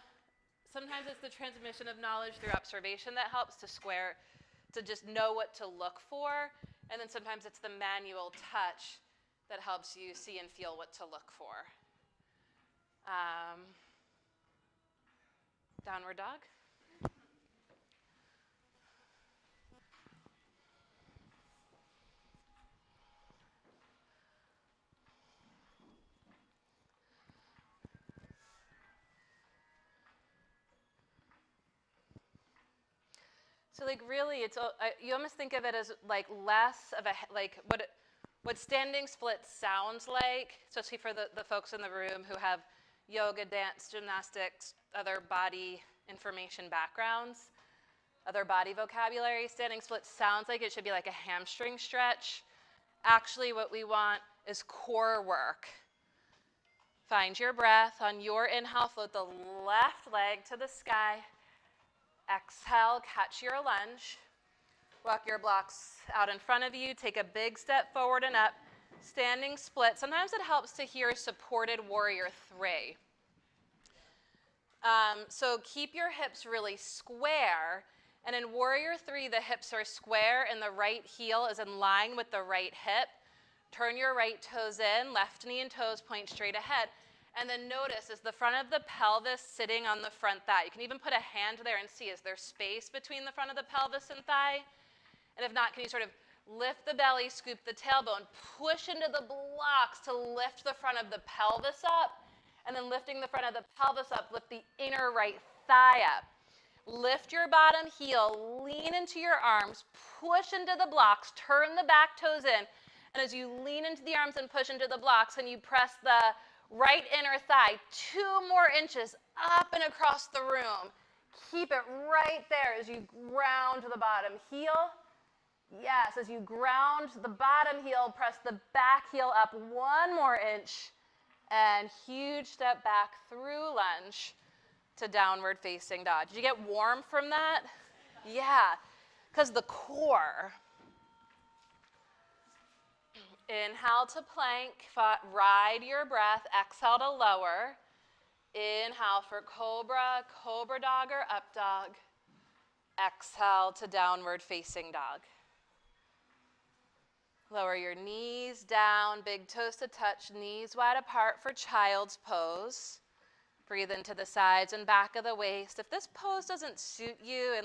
sometimes it's the transmission of knowledge through observation that helps to just know what to look for. And then sometimes it's the manual touch that helps you see and feel what to look for. Downward dog. So like really, you almost think of it as like less of what standing split sounds like, especially for the folks in the room who have yoga, dance, gymnastics, other body information backgrounds, other body vocabulary. Standing split sounds like it should be like a hamstring stretch. Actually, what we want is core work. Find your breath. On your inhale, float the left leg to the sky. Exhale, catch your lunge. Walk your blocks out in front of you. Take a big step forward and up. Standing split. Sometimes it helps to hear supported warrior 3. So keep your hips really square. And in warrior 3, the hips are square and the right heel is in line with the right hip. Turn your right toes in. Left knee and toes point straight ahead. And then notice, is the front of the pelvis sitting on the front thigh? You can even put a hand there and see, is there space between the front of the pelvis and thigh? And if not, can you sort of lift the belly, scoop the tailbone, push into the blocks to lift the front of the pelvis up, and then lifting the front of the pelvis up, lift the inner right thigh up. Lift your bottom heel, lean into your arms, push into the blocks, turn the back toes in, And as you lean into the arms and push into the blocks, and you press the right inner thigh 2 more inches up and across the room. Keep it right there as you ground the bottom heel. Yes, as you ground the bottom heel, press the back heel up 1 more inch, and huge step back through lunge to downward facing dog. Did you get warm from that? Yeah, because the core. Inhale to plank, ride your breath, exhale to lower. Inhale for cobra, cobra dog or up dog. Exhale to downward facing dog. Lower your knees down, big toes to touch, knees wide apart for child's pose. Breathe into the sides and back of the waist. If this pose doesn't suit you in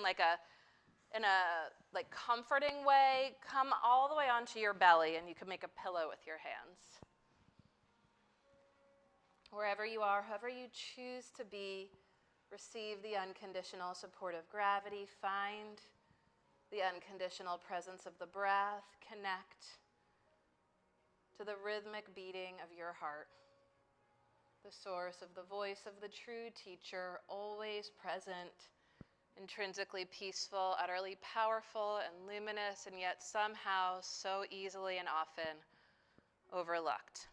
a comforting way, come all the way onto your belly and you can make a pillow with your hands. Wherever you are, however you choose to be, receive the unconditional support of gravity. Find the unconditional presence of the breath. Connect to the rhythmic beating of your heart, the source of the voice of the true teacher, always present, intrinsically peaceful, utterly powerful and luminous, and yet somehow so easily and often overlooked.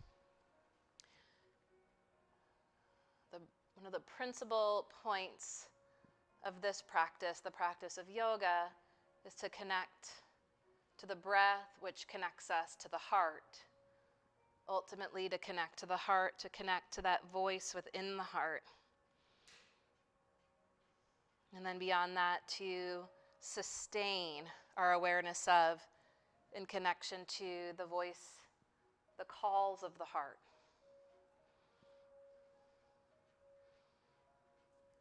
One of the principal points of this practice, the practice of yoga, is to connect to the breath, which connects us to the heart. Ultimately, to connect to the heart, to connect to that voice within the heart. And then beyond that, to sustain our awareness of, in connection to the voice, the calls of the heart.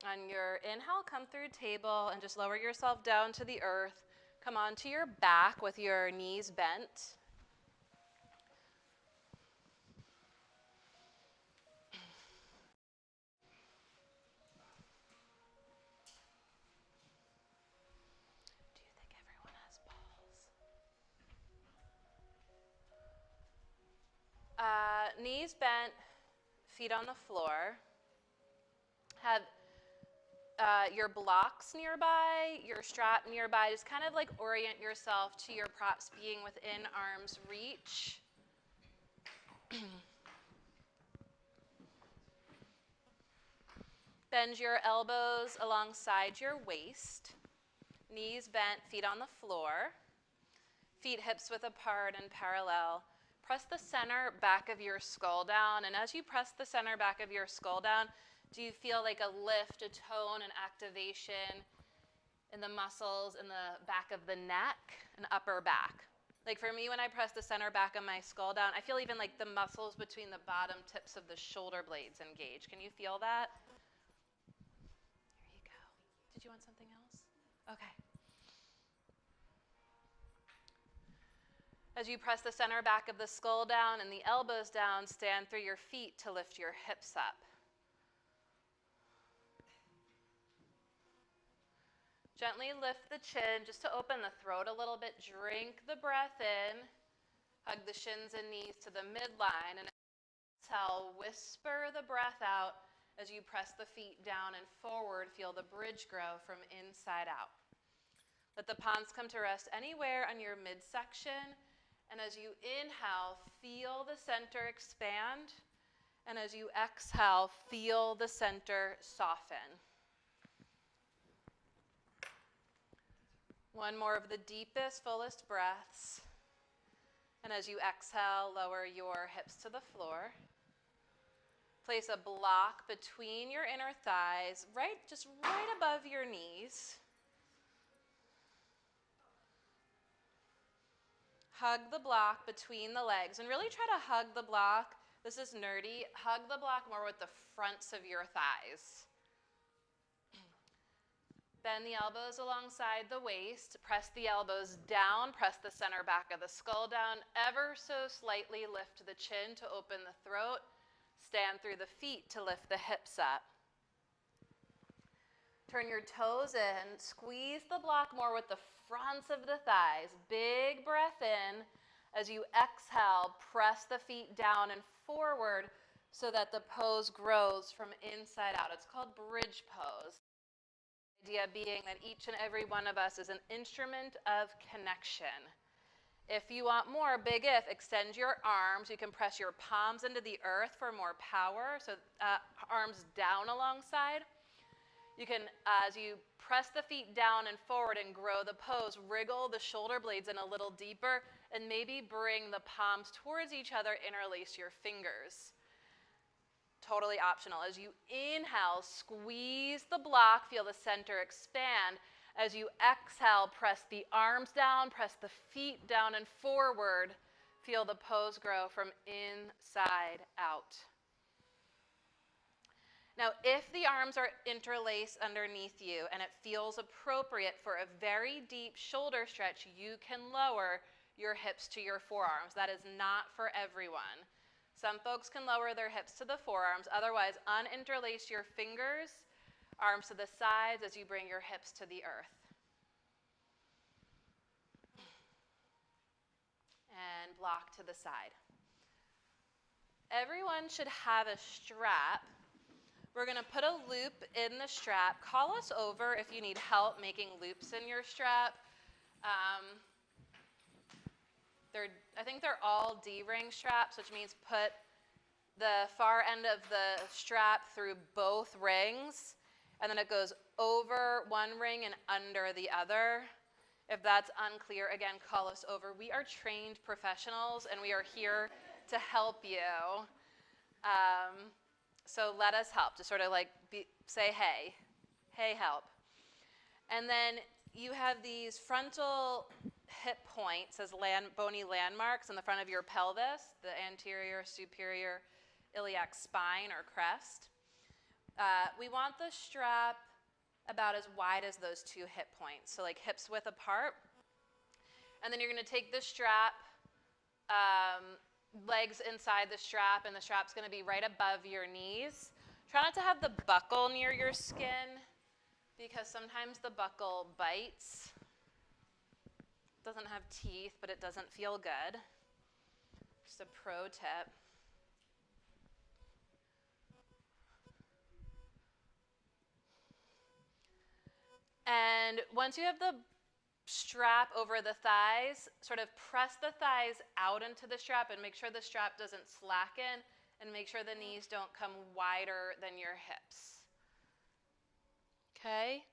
On your inhale, come through table and just lower yourself down to the earth. Come onto your back with your knees bent. Do you think everyone has balls? Knees bent, feet on the floor. Have your blocks nearby, your strap nearby. Just kind of like orient yourself to your props being within arm's reach. Bend your elbows alongside your waist. Knees bent, feet on the floor. Feet hips width apart and parallel. Press the center back of your skull down. And as you press the center back of your skull down, do you feel like a lift, a tone, an activation in the muscles in the back of the neck and upper back? Like for me, when I press the center back of my skull down, I feel even like the muscles between the bottom tips of the shoulder blades engage. Can you feel that? There you go. Did you want something else? Okay. As you press the center back of the skull down and the elbows down, stand through your feet to lift your hips up. Gently lift the chin just to open the throat a little bit. Drink the breath in. Hug the shins and knees to the midline. And exhale, whisper the breath out as you press the feet down and forward. Feel the bridge grow from inside out. Let the palms come to rest anywhere on your midsection. And as you inhale, feel the center expand. And as you exhale, feel the center soften. One more of the deepest, fullest breaths. And as you exhale, lower your hips to the floor. Place a block between your inner thighs, just right above your knees. Hug the block between the legs, and really try to hug the block. This is nerdy. Hug the block more with the fronts of your thighs. Bend the elbows alongside the waist. Press the elbows down. Press the center back of the skull down. Ever so slightly lift the chin to open the throat. Stand through the feet to lift the hips up. Turn your toes in. Squeeze the block more with the fronts of the thighs. Big breath in As you exhale, press the feet down and forward so that the pose grows from inside out. It's called bridge pose. The idea being that each and every one of us is an instrument of connection. If you want more, big if, extend your arms. You can press your palms into the earth for more power, so arms down alongside. You can, as you press the feet down and forward and grow the pose, wriggle the shoulder blades in a little deeper, and maybe bring the palms towards each other, interlace your fingers. Totally optional. As you inhale, squeeze the block, feel the center expand. As you exhale, press the arms down, press the feet down and forward. Feel the pose grow from inside out. Now, if the arms are interlaced underneath you and it feels appropriate for a very deep shoulder stretch, you can lower your hips to your forearms. That is not for everyone. Some folks can lower their hips to the forearms. Otherwise, uninterlace your fingers, arms to the sides as you bring your hips to the earth. And block to the side. Everyone should have a strap. We're going to put a loop in the strap. Call us over if you need help making loops in your strap. I think they're all D-ring straps, which means put the far end of the strap through both rings, and then it goes over one ring and under the other. If that's unclear, again, call us over. We are trained professionals, and we are here to help you. So let us help. Just sort of like say, hey, help. And then you have these frontal hip points as bony landmarks in the front of your pelvis, the anterior, superior, iliac spine or crest. We want the strap about as wide as those two hip points, so like hips width apart. And then you're going to take the strap, legs inside the strap, and the strap's going to be right above your knees. Try not to have the buckle near your skin because sometimes the buckle bites. It doesn't have teeth, but it doesn't feel good. Just a pro tip. And once you have the strap over the thighs, sort of press the thighs out into the strap and make sure the strap doesn't slacken, and make sure the knees don't come wider than your hips. Okay?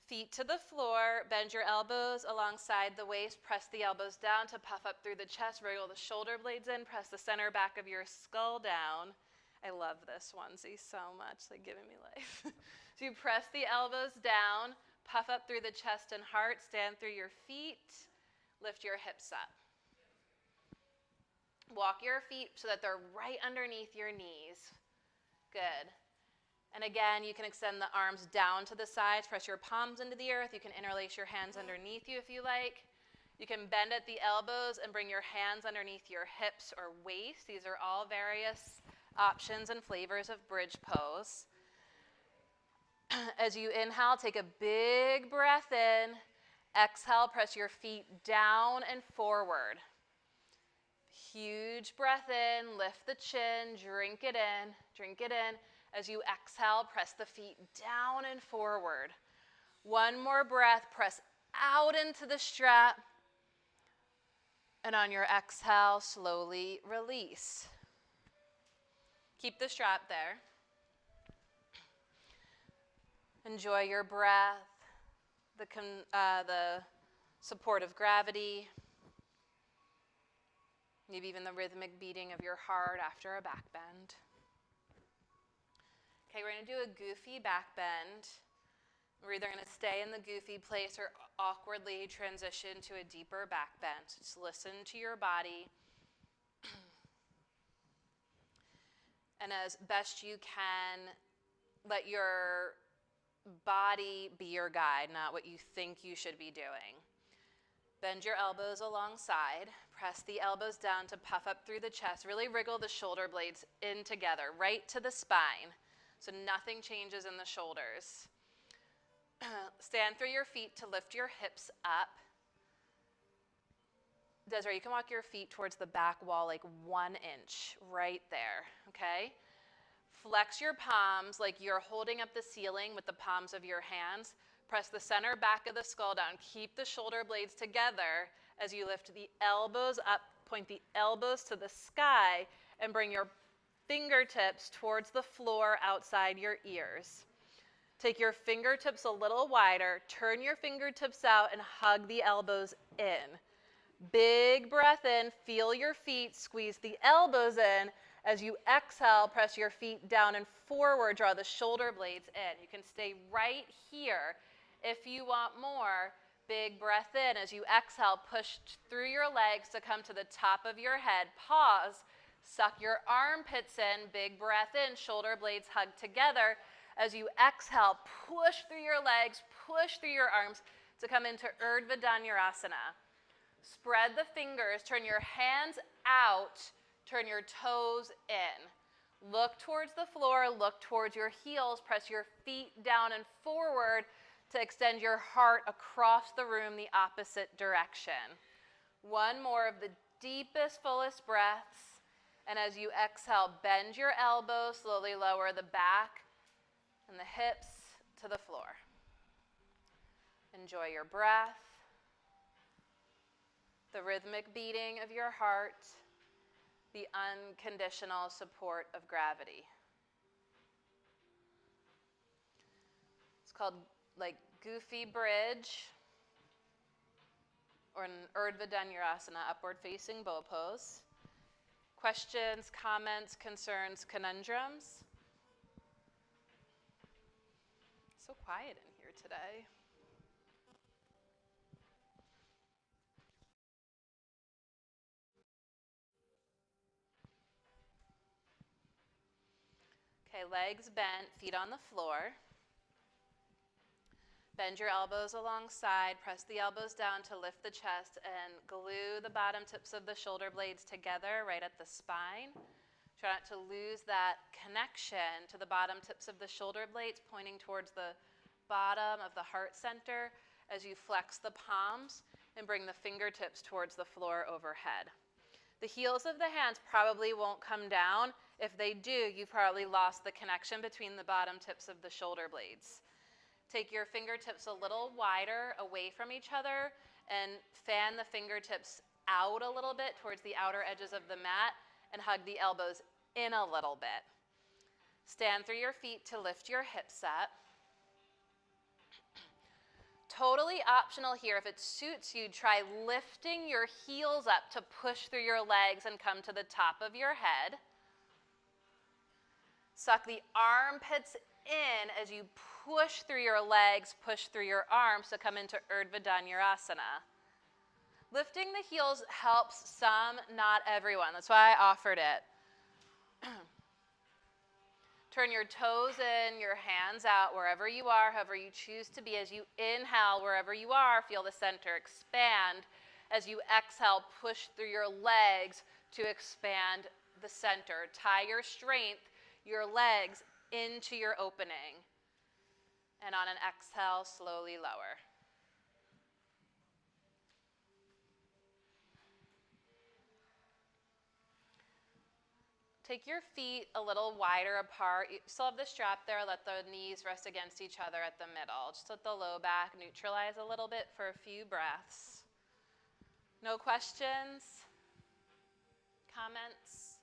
Feet to the floor, bend your elbows alongside the waist, press the elbows down to puff up through the chest, wriggle the shoulder blades in, press the center back of your skull down. I love this onesie so much, they're giving me life. So you press the elbows down, puff up through the chest and heart, stand through your feet, lift your hips up. Walk your feet so that they're right underneath your knees. Good. And again, you can extend the arms down to the sides, press your palms into the earth. You can interlace your hands underneath you if you like. You can bend at the elbows and bring your hands underneath your hips or waist. These are all various options and flavors of bridge pose. As you inhale, take a big breath in. Exhale, press your feet down and forward. Huge breath in, lift the chin, drink it in, drink it in. As you exhale, press the feet down and forward. One more breath, press out into the strap. And on your exhale, slowly release. Keep the strap there. Enjoy your breath, the support of gravity, maybe even the rhythmic beating of your heart after a back bend. Okay, we're going to do a goofy back bend. We're either going to stay in the goofy place or awkwardly transition to a deeper back bend. So just listen to your body. And as best you can, let your body be your guide, not what you think you should be doing. Bend your elbows alongside. Press the elbows down to puff up through the chest. Really wriggle the shoulder blades in together, right to the spine, so nothing changes in the shoulders. Stand through your feet to lift your hips up. Desiree, you can walk your feet towards the back wall like 1 inch, right there, okay? Flex your palms like you're holding up the ceiling with the palms of your hands. Press the center back of the skull down. Keep the shoulder blades together as you lift the elbows up, point the elbows to the sky, and bring your fingertips towards the floor outside your ears. Take your fingertips a little wider, turn your fingertips out, and hug the elbows in. Big breath in, feel your feet, squeeze the elbows in. As you exhale, press your feet down and forward, draw the shoulder blades in. You can stay right here if you want more. Big breath in. As you exhale, push through your legs to come to the top of your head. Pause, suck your armpits in, big breath in, shoulder blades hug together. As you exhale, push through your legs, push through your arms to come into Urdhva Dhanurasana. Spread the fingers, turn your hands out, turn your toes in. Look towards the floor, look towards your heels, press your feet down and forward to extend your heart across the room the opposite direction. One more of the deepest, fullest breaths. And as you exhale, bend your elbows, slowly lower the back and the hips to the floor. Enjoy your breath, the rhythmic beating of your heart, the unconditional support of gravity. It's called like goofy bridge or an Urdhva Dhanurasana, upward facing bow pose. Questions, comments, concerns, conundrums? So quiet in here today. Okay, legs bent, feet on the floor. Bend your elbows alongside, press the elbows down to lift the chest, and glue the bottom tips of the shoulder blades together right at the spine. Try not to lose that connection to the bottom tips of the shoulder blades, pointing towards the bottom of the heart center as you flex the palms and bring the fingertips towards the floor overhead. The heels of the hands probably won't come down. If they do, you've probably lost the connection between the bottom tips of the shoulder blades. Take your fingertips a little wider away from each other and fan the fingertips out a little bit towards the outer edges of the mat and hug the elbows in a little bit. Stand through your feet to lift your hips up. Totally optional here. If it suits you, try lifting your heels up to push through your legs and come to the top of your head. Suck the armpits in as you push through your legs, push through your arms to come into Urdhva Dhanurasana. Lifting the heels helps some, not everyone. That's why I offered it. Turn your toes in, your hands out, wherever you are, however you choose to be. As you inhale, wherever you are, feel the center expand. As you exhale, push through your legs to expand the center. Tie your strength, your legs into your opening. And on an exhale, slowly lower. Take your feet a little wider apart. You still have the strap there. Let the knees rest against each other at the middle. Just let the low back neutralize a little bit for a few breaths. No questions? Comments?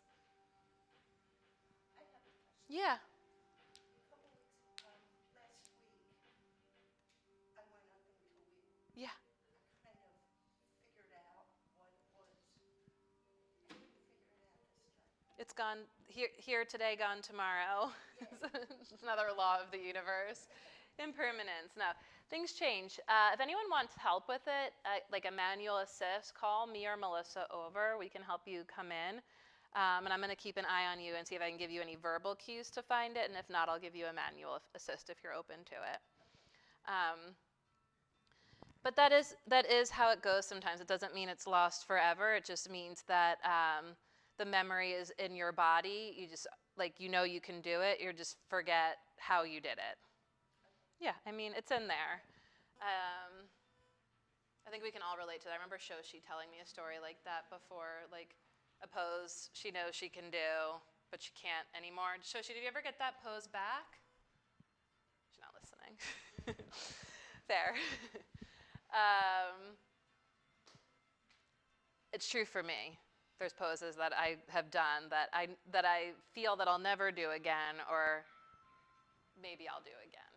I have a question. Yeah. Last week, I went up until Yeah. I kind of figured out what it was. I didn't figure it out this time. It's gone here today, gone tomorrow. It's another law of the universe. Impermanence. No, things change. If anyone wants help with it, like a manual assist, call me or Melissa over. We can help you come in. And I'm going to keep an eye on you and see if I can give you any verbal cues to find it. And if not, I'll give you a manual assist if you're open to it. But that is how it goes sometimes. It doesn't mean it's lost forever. It just means that the memory is in your body. You just, like, you know you can do it. You just forget how you did it. Yeah, I mean, it's in there. I think we can all relate to that. I remember Shoshi telling me a story like that before, like a pose she knows she can do, but she can't anymore. Shoshi, did you ever get that pose back? She's not listening. Fair. It's true for me. There's poses that I have done that I feel that I'll never do again, or maybe I'll do again.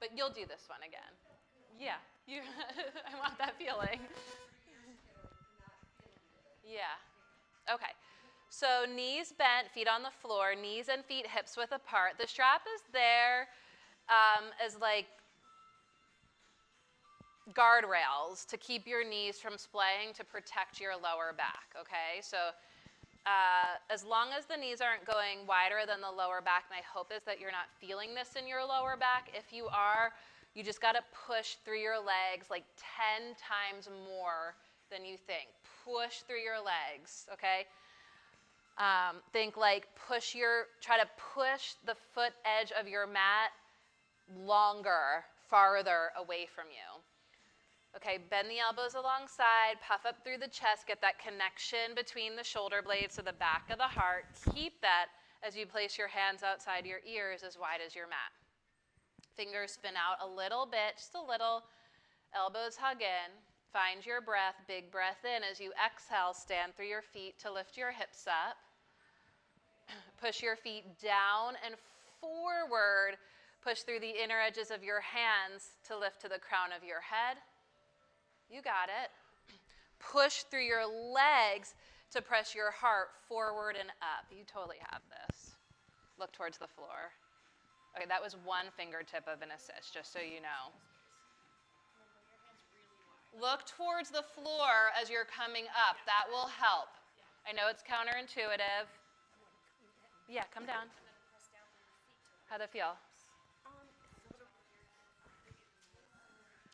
But you'll do this one again. Yeah, you. I want that feeling. Yeah. Okay. So knees bent, feet on the floor, knees and feet hips width apart. The strap is there as like guardrails to keep your knees from splaying to protect your lower back, okay? So as long as the knees aren't going wider than the lower back, my hope is that you're not feeling this in your lower back. If you are, you just got to push through your legs like 10 times more than you think. Push through your legs, okay? Think like try to push the foot edge of your mat longer, farther away from you. Okay, bend the elbows alongside, puff up through the chest, get that connection between the shoulder blades to the back of the heart. Keep that as you place your hands outside your ears as wide as your mat. Fingers spin out a little bit, just a little. Elbows hug in. Find your breath, big breath in. As you exhale, stand through your feet to lift your hips up. Push your feet down and forward. Push through the inner edges of your hands to lift to the crown of your head. You got it. Push through your legs to press your heart forward and up. You totally have this. Look towards the floor. Okay, that was one fingertip of an assist, just so you know. Look towards the floor as you're coming up. That will help. I know it's counterintuitive. Yeah, come down. How'd that feel?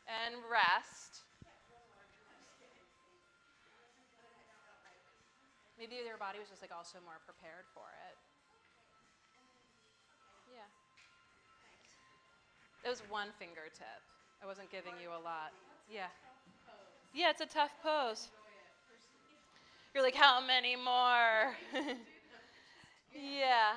And rest. Maybe your body was just like also more prepared for it. Yeah. It was one fingertip. I wasn't giving you a lot. Yeah. Yeah, it's a tough pose. You're like, how many more? Yeah.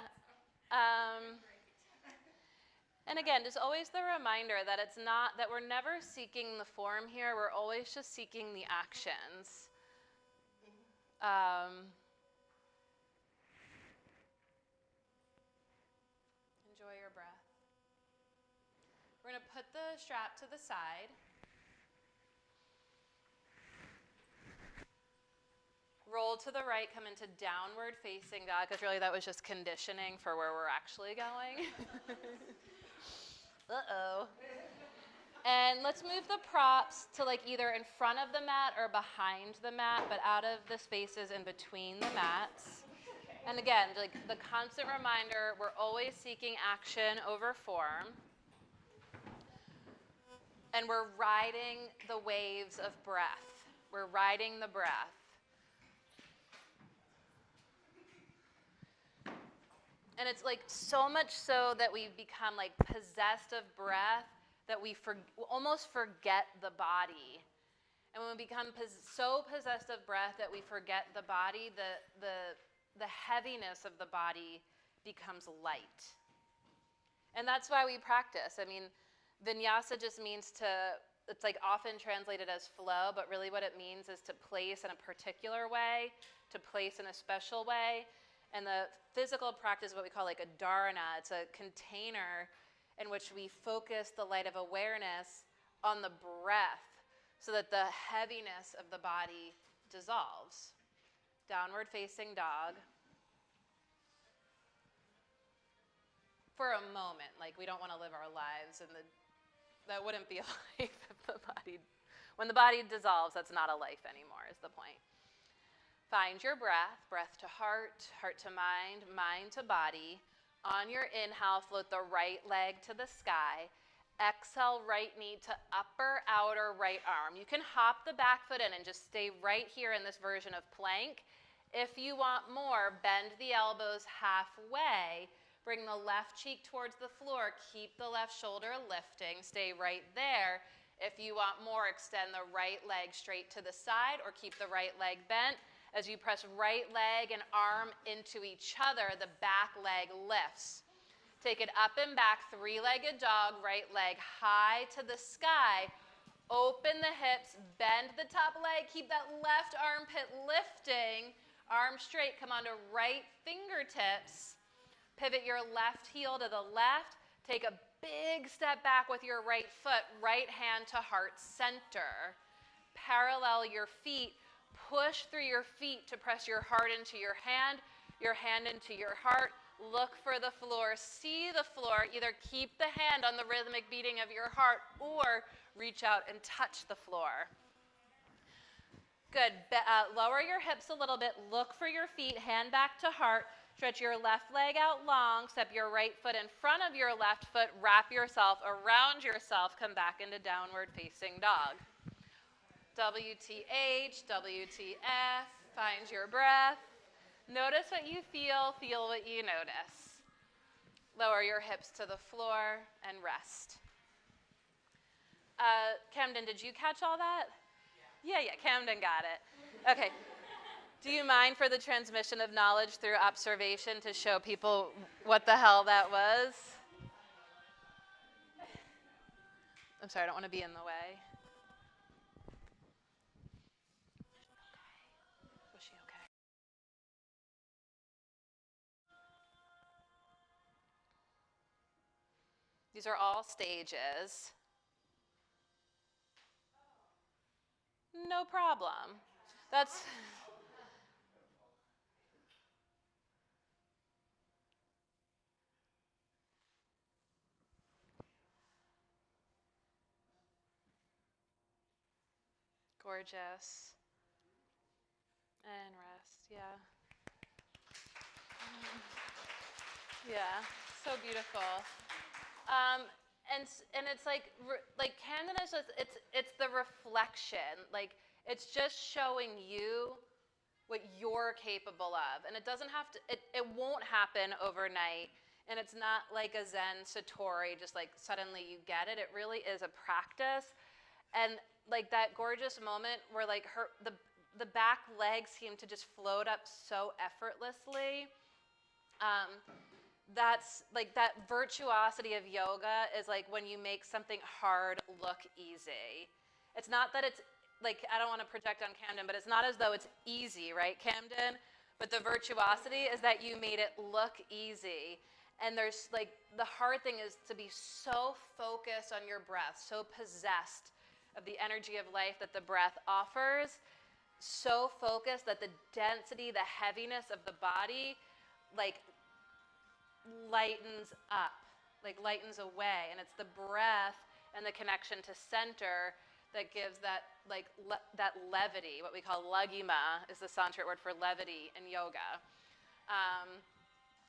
And again, just always the reminder that it's not, that we're never seeking the form here. We're always just seeking the actions. Enjoy your breath. We're going to put the strap to the side. Roll to the right, come into downward facing dog, because really that was just conditioning for where we're actually going. Uh-oh. And let's move the props to like either in front of the mat or behind the mat, but out of the spaces in between the mats. And again, like the constant reminder, we're always seeking action over form. And we're riding the waves of breath. We're riding the breath. And it's like so much so that we become like possessed of breath that we almost forget the body. And when we become so possessed of breath that we forget the body, the heaviness of the body becomes light. And that's why we practice. I mean, vinyasa just means it's like often translated as flow, but really what it means is to place in a particular way, to place in a special way. And the physical practice is what we call like a dharana. It's a container in which we focus the light of awareness on the breath so that the heaviness of the body dissolves. Downward facing dog. For a moment, like we don't want to live our lives and that wouldn't be a life if when the body dissolves, that's not a life anymore is the point. Find your breath, breath to heart, heart to mind, mind to body. On your inhale, float the right leg to the sky. Exhale, right knee to upper, outer right arm. You can hop the back foot in and just stay right here in this version of plank. If you want more, bend the elbows halfway. Bring the left cheek towards the floor. Keep the left shoulder lifting. Stay right there. If you want more, extend the right leg straight to the side or keep the right leg bent. As you press right leg and arm into each other, the back leg lifts. Take it up and back, three-legged dog, right leg high to the sky. Open the hips, bend the top leg, keep that left armpit lifting. Arm straight, come onto right fingertips. Pivot your left heel to the left. Take a big step back with your right foot, right hand to heart center. Parallel your feet. Push through your feet to press your heart into your hand into your heart. Look for the floor. See the floor. Either keep the hand on the rhythmic beating of your heart or reach out and touch the floor. Good. Lower your hips a little bit. Look for your feet. Hand back to heart. Stretch your left leg out long. Step your right foot in front of your left foot. Wrap yourself around yourself. Come back into downward facing dog. WTH, WTF. Find your breath. Notice what you feel. Feel what you notice. Lower your hips to the floor and rest. Camden, did you catch all that? Yeah, Camden got it. Okay. Do you mind for the transmission of knowledge through observation to show people what the hell that was? I'm sorry, I don't want to be in the way. Was she okay? These are all stages. No problem. That's... Gorgeous. And rest, yeah. Yeah, so beautiful. And it's like Camden is just, it's the reflection. Like, it's just showing you what you're capable of. And it doesn't have to, it won't happen overnight. And it's not like a Zen Satori, just like suddenly you get it. It really is a practice. And like that gorgeous moment where like the back legs seem to just float up so effortlessly. That's like that virtuosity of yoga is like when you make something hard look easy. It's not that it's like, I don't want to project on Camden, but it's not as though it's easy, right, Camden? But the virtuosity is that you made it look easy. And there's like, the hard thing is to be so focused on your breath, so possessed of the energy of life that the breath offers, so focused that the density, the heaviness of the body, like, lightens up, like lightens away. And it's the breath and the connection to center that gives that like that levity. What we call laghima is the Sanskrit word for levity in yoga.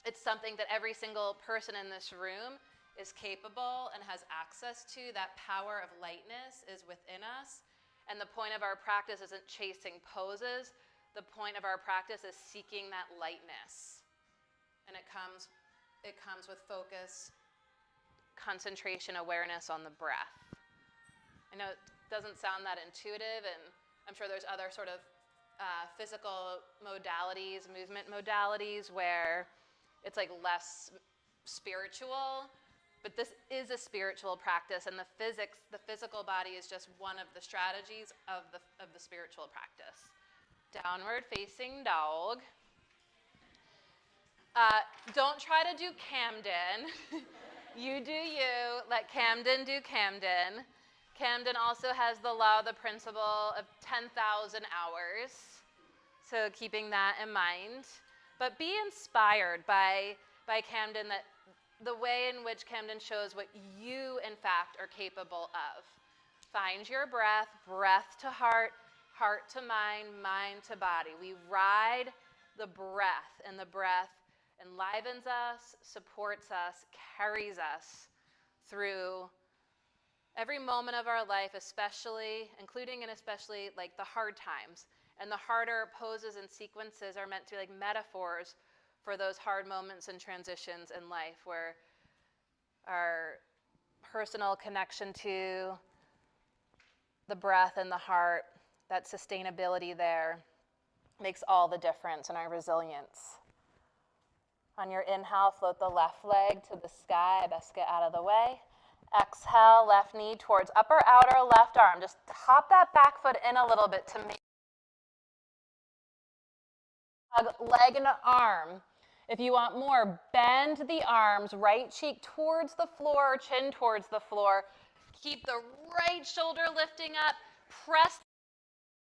It's something that every single person in this room is capable and has access to. That power of lightness is within us. And the point of our practice isn't chasing poses. The point of our practice is seeking that lightness. And it comes with focus, concentration, awareness on the breath. I know it doesn't sound that intuitive, and I'm sure there's other sort of physical modalities, movement modalities, where it's like less spiritual, but this is a spiritual practice, and the physical body is just one of the strategies of the spiritual practice. Downward facing dog. Don't try to do Camden. You do you. Let Camden do Camden. Camden also has the law, the principle of 10,000 hours. So keeping that in mind. But be inspired by Camden, that the way in which Camden shows what you, in fact, are capable of. Find your breath, breath to heart, heart to mind, mind to body. We ride the breath, and the breath enlivens us, supports us, carries us through every moment of our life, especially, including and especially like the hard times. And the harder poses and sequences are meant to be like metaphors for those hard moments and transitions in life, where our personal connection to the breath and the heart, that sustainability there makes all the difference in our resilience. On your inhale, float the left leg to the sky. Best get out of the way. Exhale, left knee towards upper outer left arm. Just hop that back foot in a little bit to make hug leg and arm. If you want more, bend the arms, right cheek towards the floor, chin towards the floor. Keep the right shoulder lifting up. Press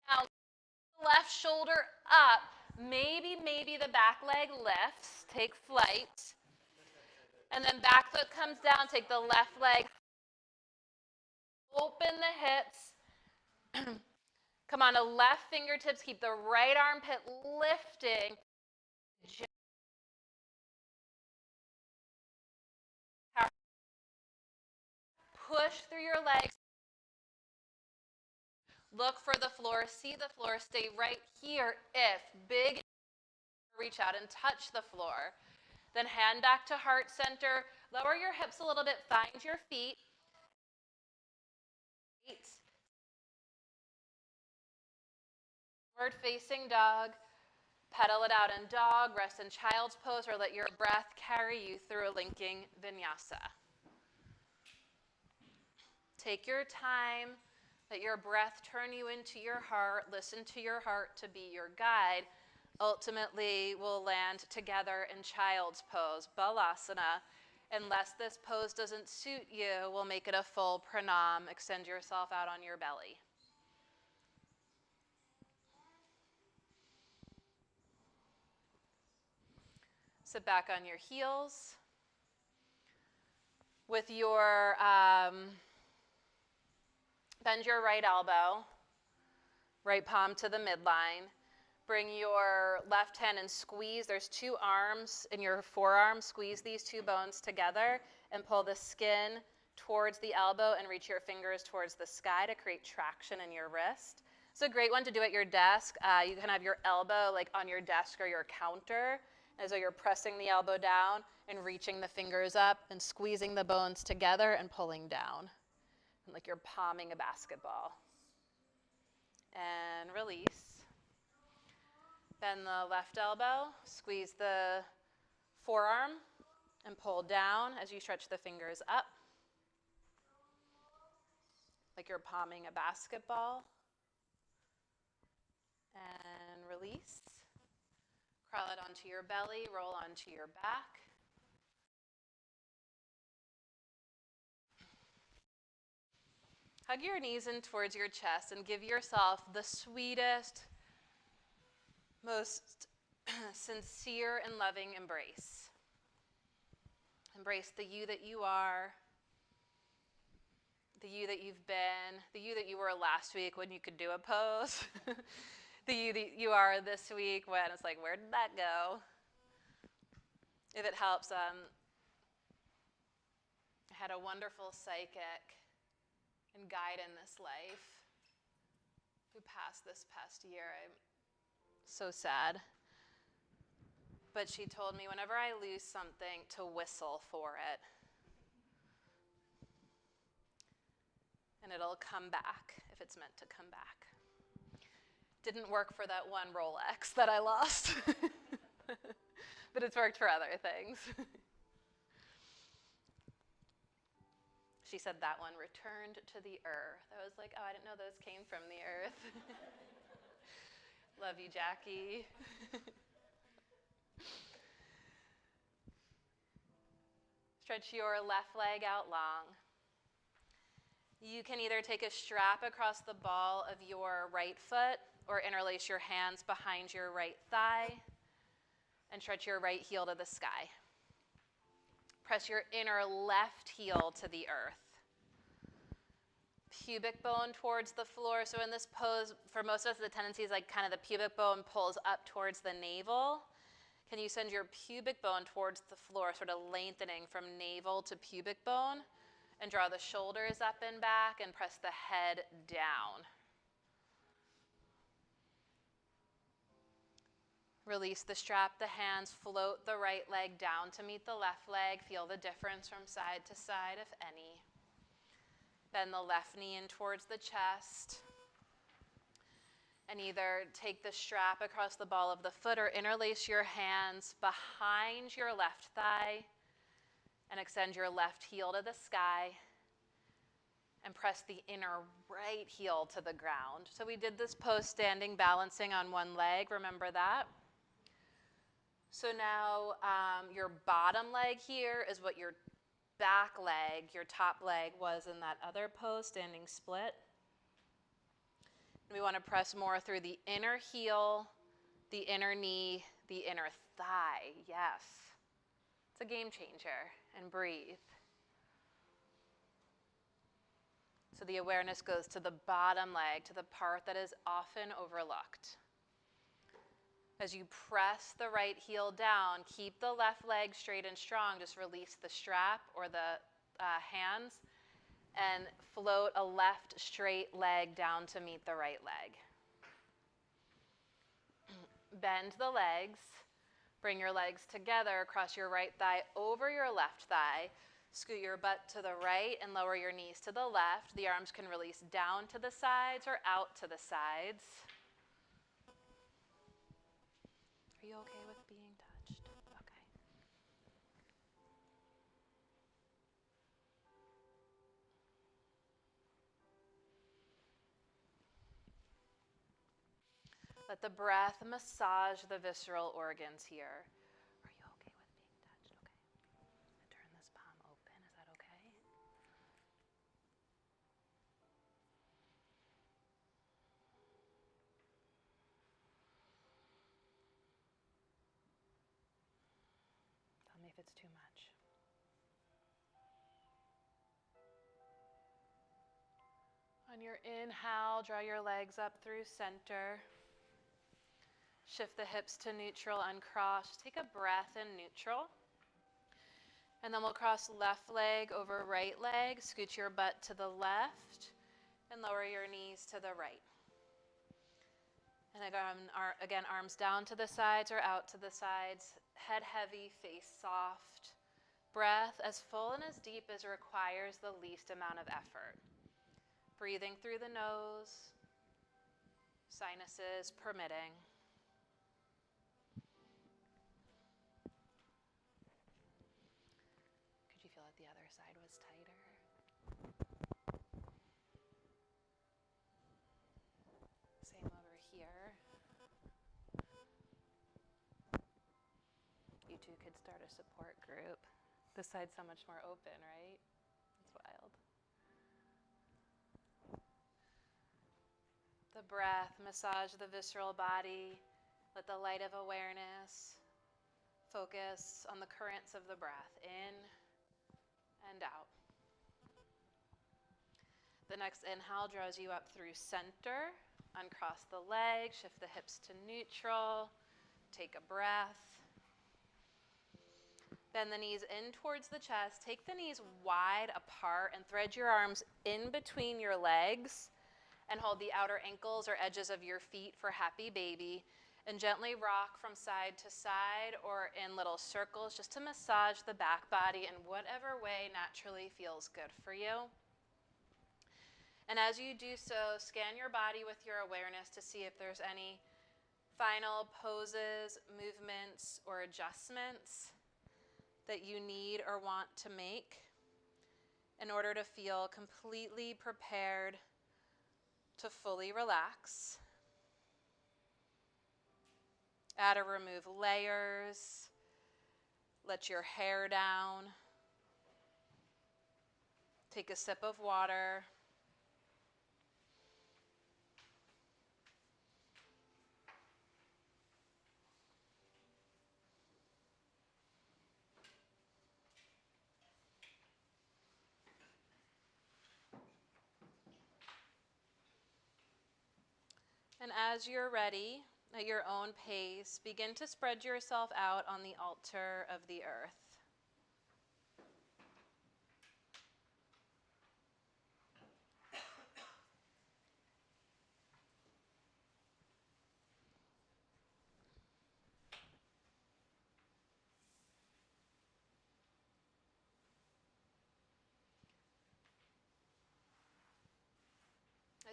down, left shoulder up. Maybe the back leg lifts. Take flight. And then back foot comes down. Take the left leg. Open the hips. Come on to left fingertips. Keep the right armpit lifting. Push through your legs. Look for the floor. See the floor. Stay right here. If big, reach out and touch the floor. Then hand back to heart center. Lower your hips a little bit. Find your feet. Forward facing dog. Pedal it out in dog. Rest in child's pose, or let your breath carry you through a linking vinyasa. Take your time. Let your breath turn you into your heart. Listen to your heart to be your guide. Ultimately, we'll land together in child's pose, balasana. Unless this pose doesn't suit you, we'll make it a full pranam. Extend yourself out on your belly. Sit back on your heels. With your, bend your right elbow, right palm to the midline. Bring your left hand and squeeze. There's two arms in your forearm. Squeeze these two bones together and pull the skin towards the elbow and reach your fingers towards the sky to create traction in your wrist. It's a great one to do at your desk. You can have your elbow like on your desk or your counter as though you're pressing the elbow down and reaching the fingers up and squeezing the bones together and pulling down. Like you're palming a basketball. And release. Bend the left elbow, squeeze the forearm, and pull down as you stretch the fingers up. Like you're palming a basketball. And release. Crawl it onto your belly, roll onto your back. Hug your knees in towards your chest and give yourself the sweetest, most sincere and loving embrace. Embrace the you that you are, the you that you've been, the you that you were last week when you could do a pose, the you that you are this week when it's like, where did that go? If it helps, I had a wonderful psychic and guide in this life who passed this past year. I'm so sad. But she told me whenever I lose something to whistle for it. And it'll come back if it's meant to come back. Didn't work for that one Rolex that I lost. But it's worked for other things. She said that one returned to the earth. I was like, oh, I didn't know those came from the earth. Love you, Jackie. Stretch your left leg out long. You can either take a strap across the ball of your right foot or interlace your hands behind your right thigh and stretch your right heel to the sky. Press your inner left heel to the earth. Pubic bone towards the floor. So in this pose, for most of us, the tendency is like kind of the pubic bone pulls up towards the navel. Can you send your pubic bone towards the floor, sort of lengthening from navel to pubic bone? And draw the shoulders up and back and press the head down. Release the strap, the hands, float the right leg down to meet the left leg. Feel the difference from side to side, if any. Bend the left knee in towards the chest. And either take the strap across the ball of the foot or interlace your hands behind your left thigh and extend your left heel to the sky and press the inner right heel to the ground. So we did this pose standing, balancing on one leg. Remember that? So now your bottom leg here is what your back leg, your top leg was in that other pose, standing split. We want to press more through the inner heel, the inner knee, the inner thigh. Yes. It's a game changer. And breathe. So the awareness goes to the bottom leg, to the part that is often overlooked. As you press the right heel down, keep the left leg straight and strong. Just release the strap or the hands and float a left straight leg down to meet the right leg. Bend the legs. Bring your legs together, cross your right thigh over your left thigh. Scoot your butt to the right and lower your knees to the left. The arms can release down to the sides or out to the sides. Are you okay with being touched? Okay. Let the breath massage the visceral organs here. Are you okay with being touched? Okay. I'm going to turn this palm open. Is that okay? Tell me if it's too much. On your inhale, draw your legs up through center. Shift the hips to neutral, uncross. Take a breath in neutral. And then we'll cross left leg over right leg. Scoot your butt to the left and lower your knees to the right. And again, arms down to the sides or out to the sides. Head heavy, face soft. Breath as full and as deep as requires the least amount of effort. Breathing through the nose, sinuses permitting. Could you feel that the other side was tighter? Same over here. You two could start a support group. This side's so much more open, right? It's wild. The breath, massage the visceral body. Let the light of awareness focus on the currents of the breath, in and out. The next inhale draws you up through center. Uncross the legs, shift the hips to neutral. Take a breath. Bend the knees in towards the chest. Take the knees wide apart and thread your arms in between your legs and hold the outer ankles or edges of your feet for happy baby. And gently rock from side to side or in little circles just to massage the back body in whatever way naturally feels good for you. And as you do so, scan your body with your awareness to see if there's any final poses, movements, or adjustments that you need or want to make in order to feel completely prepared to fully relax. Add or remove layers. Let your hair down. Take a sip of water. And as you're ready, at your own pace, begin to spread yourself out on the altar of the earth.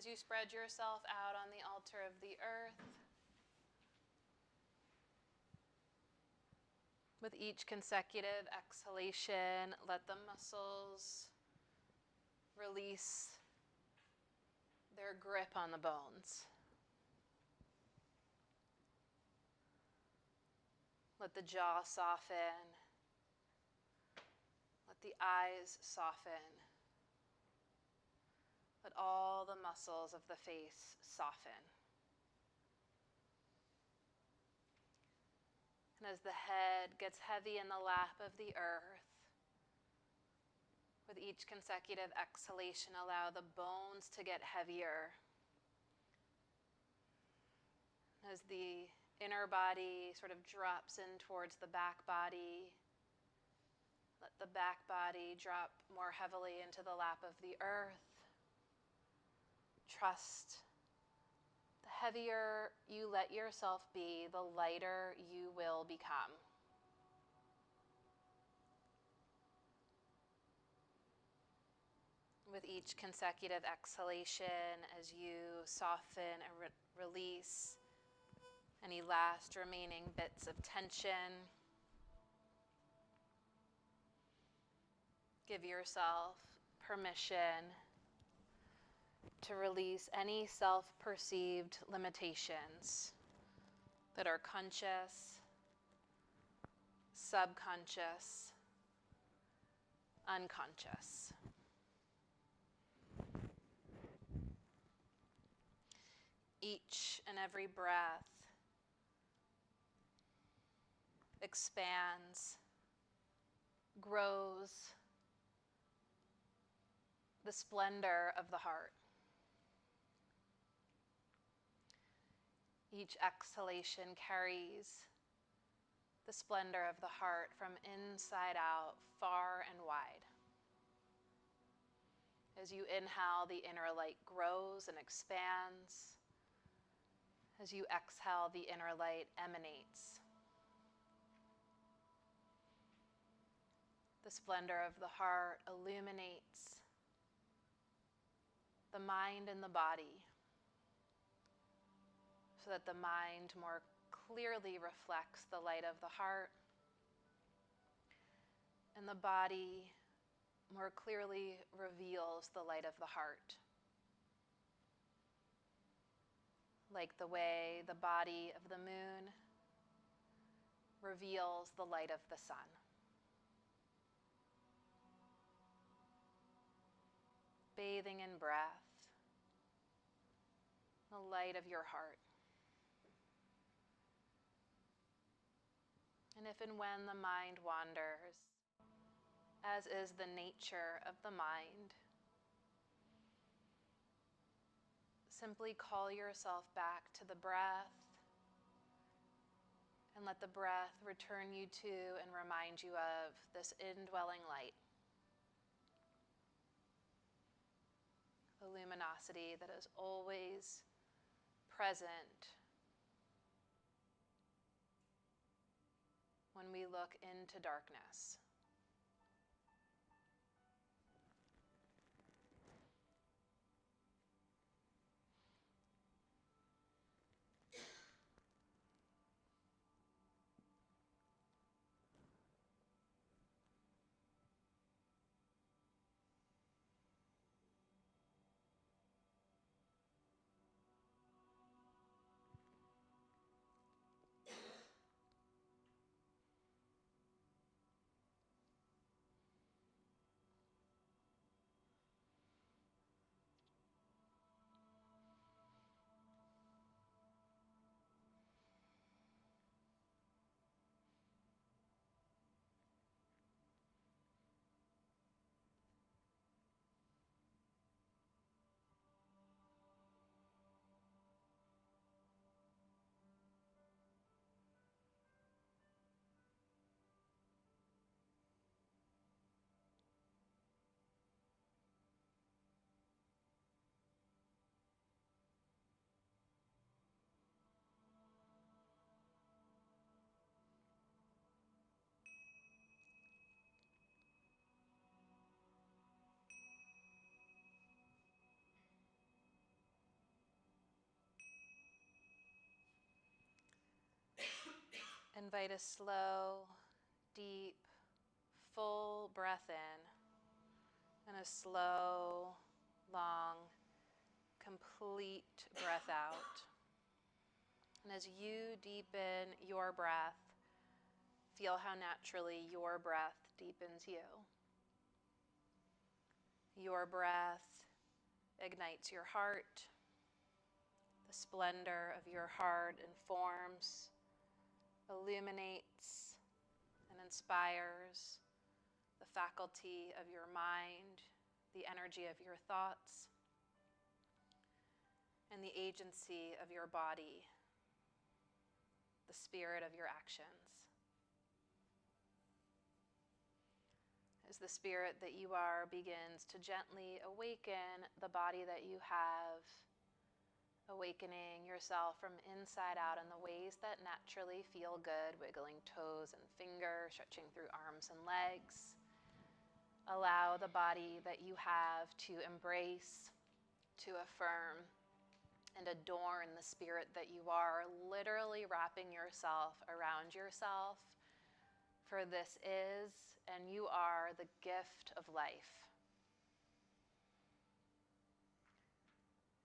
As you spread yourself out on the altar of the earth, with each consecutive exhalation, let the muscles release their grip on the bones. Let the jaw soften. Let the eyes soften. Let all the muscles of the face soften. And as the head gets heavy in the lap of the earth, with each consecutive exhalation, allow the bones to get heavier. As the inner body sort of drops in towards the back body, let the back body drop more heavily into the lap of the earth. Trust. The heavier you let yourself be, the lighter you will become. With each consecutive exhalation, as you soften and release any last remaining bits of tension, give yourself permission to release any self-perceived limitations that are conscious, subconscious, unconscious. Each and every breath expands, grows the splendor of the heart. Each exhalation carries the splendor of the heart from inside out, far and wide. As you inhale, the inner light grows and expands. As you exhale, the inner light emanates. The splendor of the heart illuminates the mind and the body, so that the mind more clearly reflects the light of the heart, and the body more clearly reveals the light of the heart. Like the way the body of the moon reveals the light of the sun. Bathing in breath, the light of your heart. And if and when the mind wanders, as is the nature of the mind, simply call yourself back to the breath and let the breath return you to and remind you of this indwelling light, the luminosity that is always present when we look into darkness. Invite a slow, deep, full breath in and a slow, long, complete breath out. And as you deepen your breath, feel how naturally your breath deepens you. Your breath ignites your heart. The splendor of your heart informs, illuminates, and inspires the faculty of your mind, the energy of your thoughts, and the agency of your body, the spirit of your actions. As the spirit that you are begins to gently awaken the body that you have, awakening yourself from inside out in the ways that naturally feel good, wiggling toes and fingers, stretching through arms and legs. Allow the body that you have to embrace, to affirm, and adorn the spirit that you are, literally wrapping yourself around yourself. For this is, and you are, the gift of life.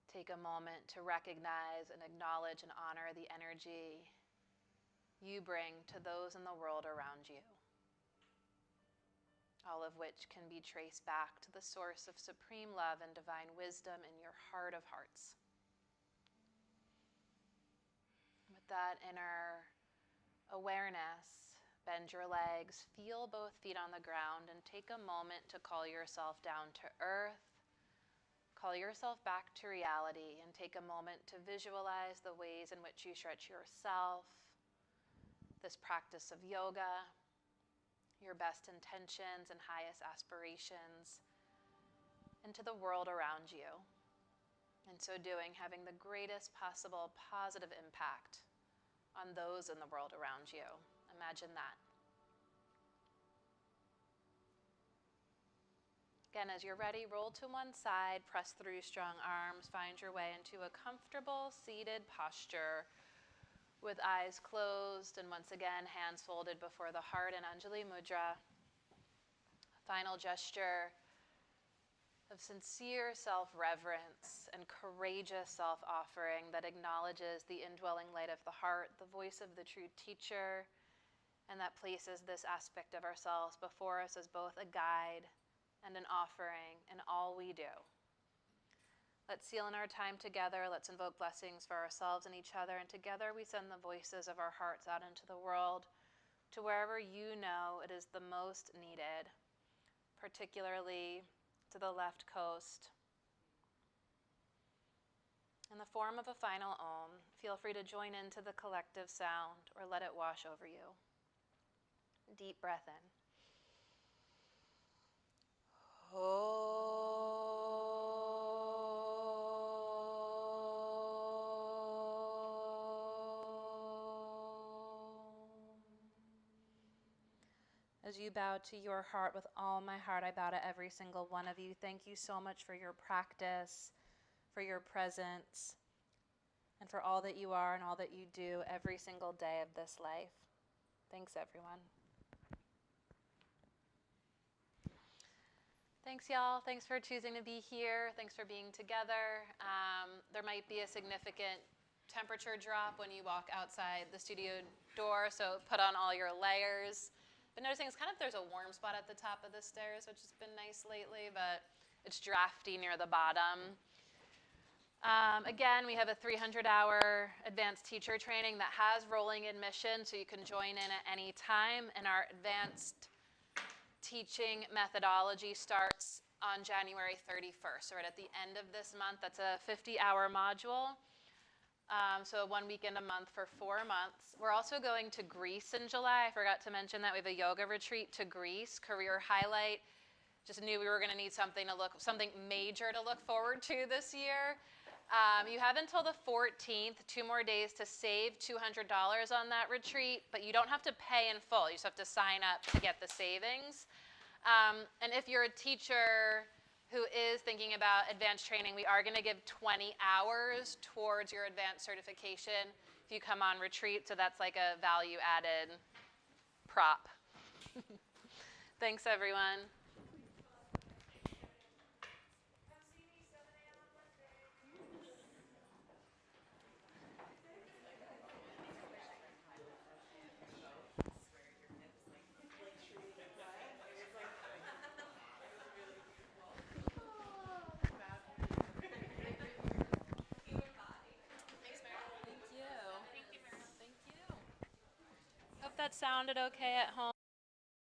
Take a moment to recognize and acknowledge and honor the energy you bring to those in the world around you, all of which can be traced back to the source of supreme love and divine wisdom in your heart of hearts. With that inner awareness, bend your legs, feel both feet on the ground, and take a moment to call yourself down to earth. Call yourself back to reality and take a moment to visualize the ways in which you stretch yourself, this practice of yoga, your best intentions and highest aspirations, into the world around you. In so doing, having the greatest possible positive impact on those in the world around you. Imagine that. Again, as you're ready, roll to one side, press through strong arms, find your way into a comfortable seated posture with eyes closed, and once again, hands folded before the heart in Anjali Mudra. Final gesture of sincere self-reverence and courageous self-offering that acknowledges the indwelling light of the heart, the voice of the true teacher, and that places this aspect of ourselves before us as both a guide and an offering in all we do. Let's seal in our time together. Let's invoke blessings for ourselves and each other. And together we send the voices of our hearts out into the world to wherever you know it is the most needed, particularly to the left coast. In the form of a final Om, feel free to join into the collective sound or let it wash over you. Deep breath in. As you bow to your heart, with all my heart, I bow to every single one of you. Thank you so much for your practice, for your presence, and for all that you are and all that you do every single day of this life. Thanks, everyone. Thanks, y'all. Thanks for choosing to be here. Thanks for being together. There might be a significant temperature drop when you walk outside the studio door, so put on all your layers. Been noticing there's a warm spot at the top of the stairs, which has been nice lately, but it's drafty near the bottom. Again, we have a 300-hour advanced teacher training that has rolling admission, so you can join in at any time, and our advanced teaching methodology starts on January 31st, so right at the end of this month. That's a 50-hour module, so 1 weekend a month for 4 months. We're also going to Greece in July. I forgot to mention that we have a yoga retreat to Greece, career highlight. Just knew we were going to need something major to look forward to this year. You have until the 14th, 2 more days to save $200 on that retreat, but you don't have to pay in full. You just have to sign up to get the savings. And if you're a teacher who is thinking about advanced training, we are going to give 20 hours towards your advanced certification. if you come on retreat, so that's like a value-added prop. Thanks, everyone. Thank you. Hope that sounded okay at home.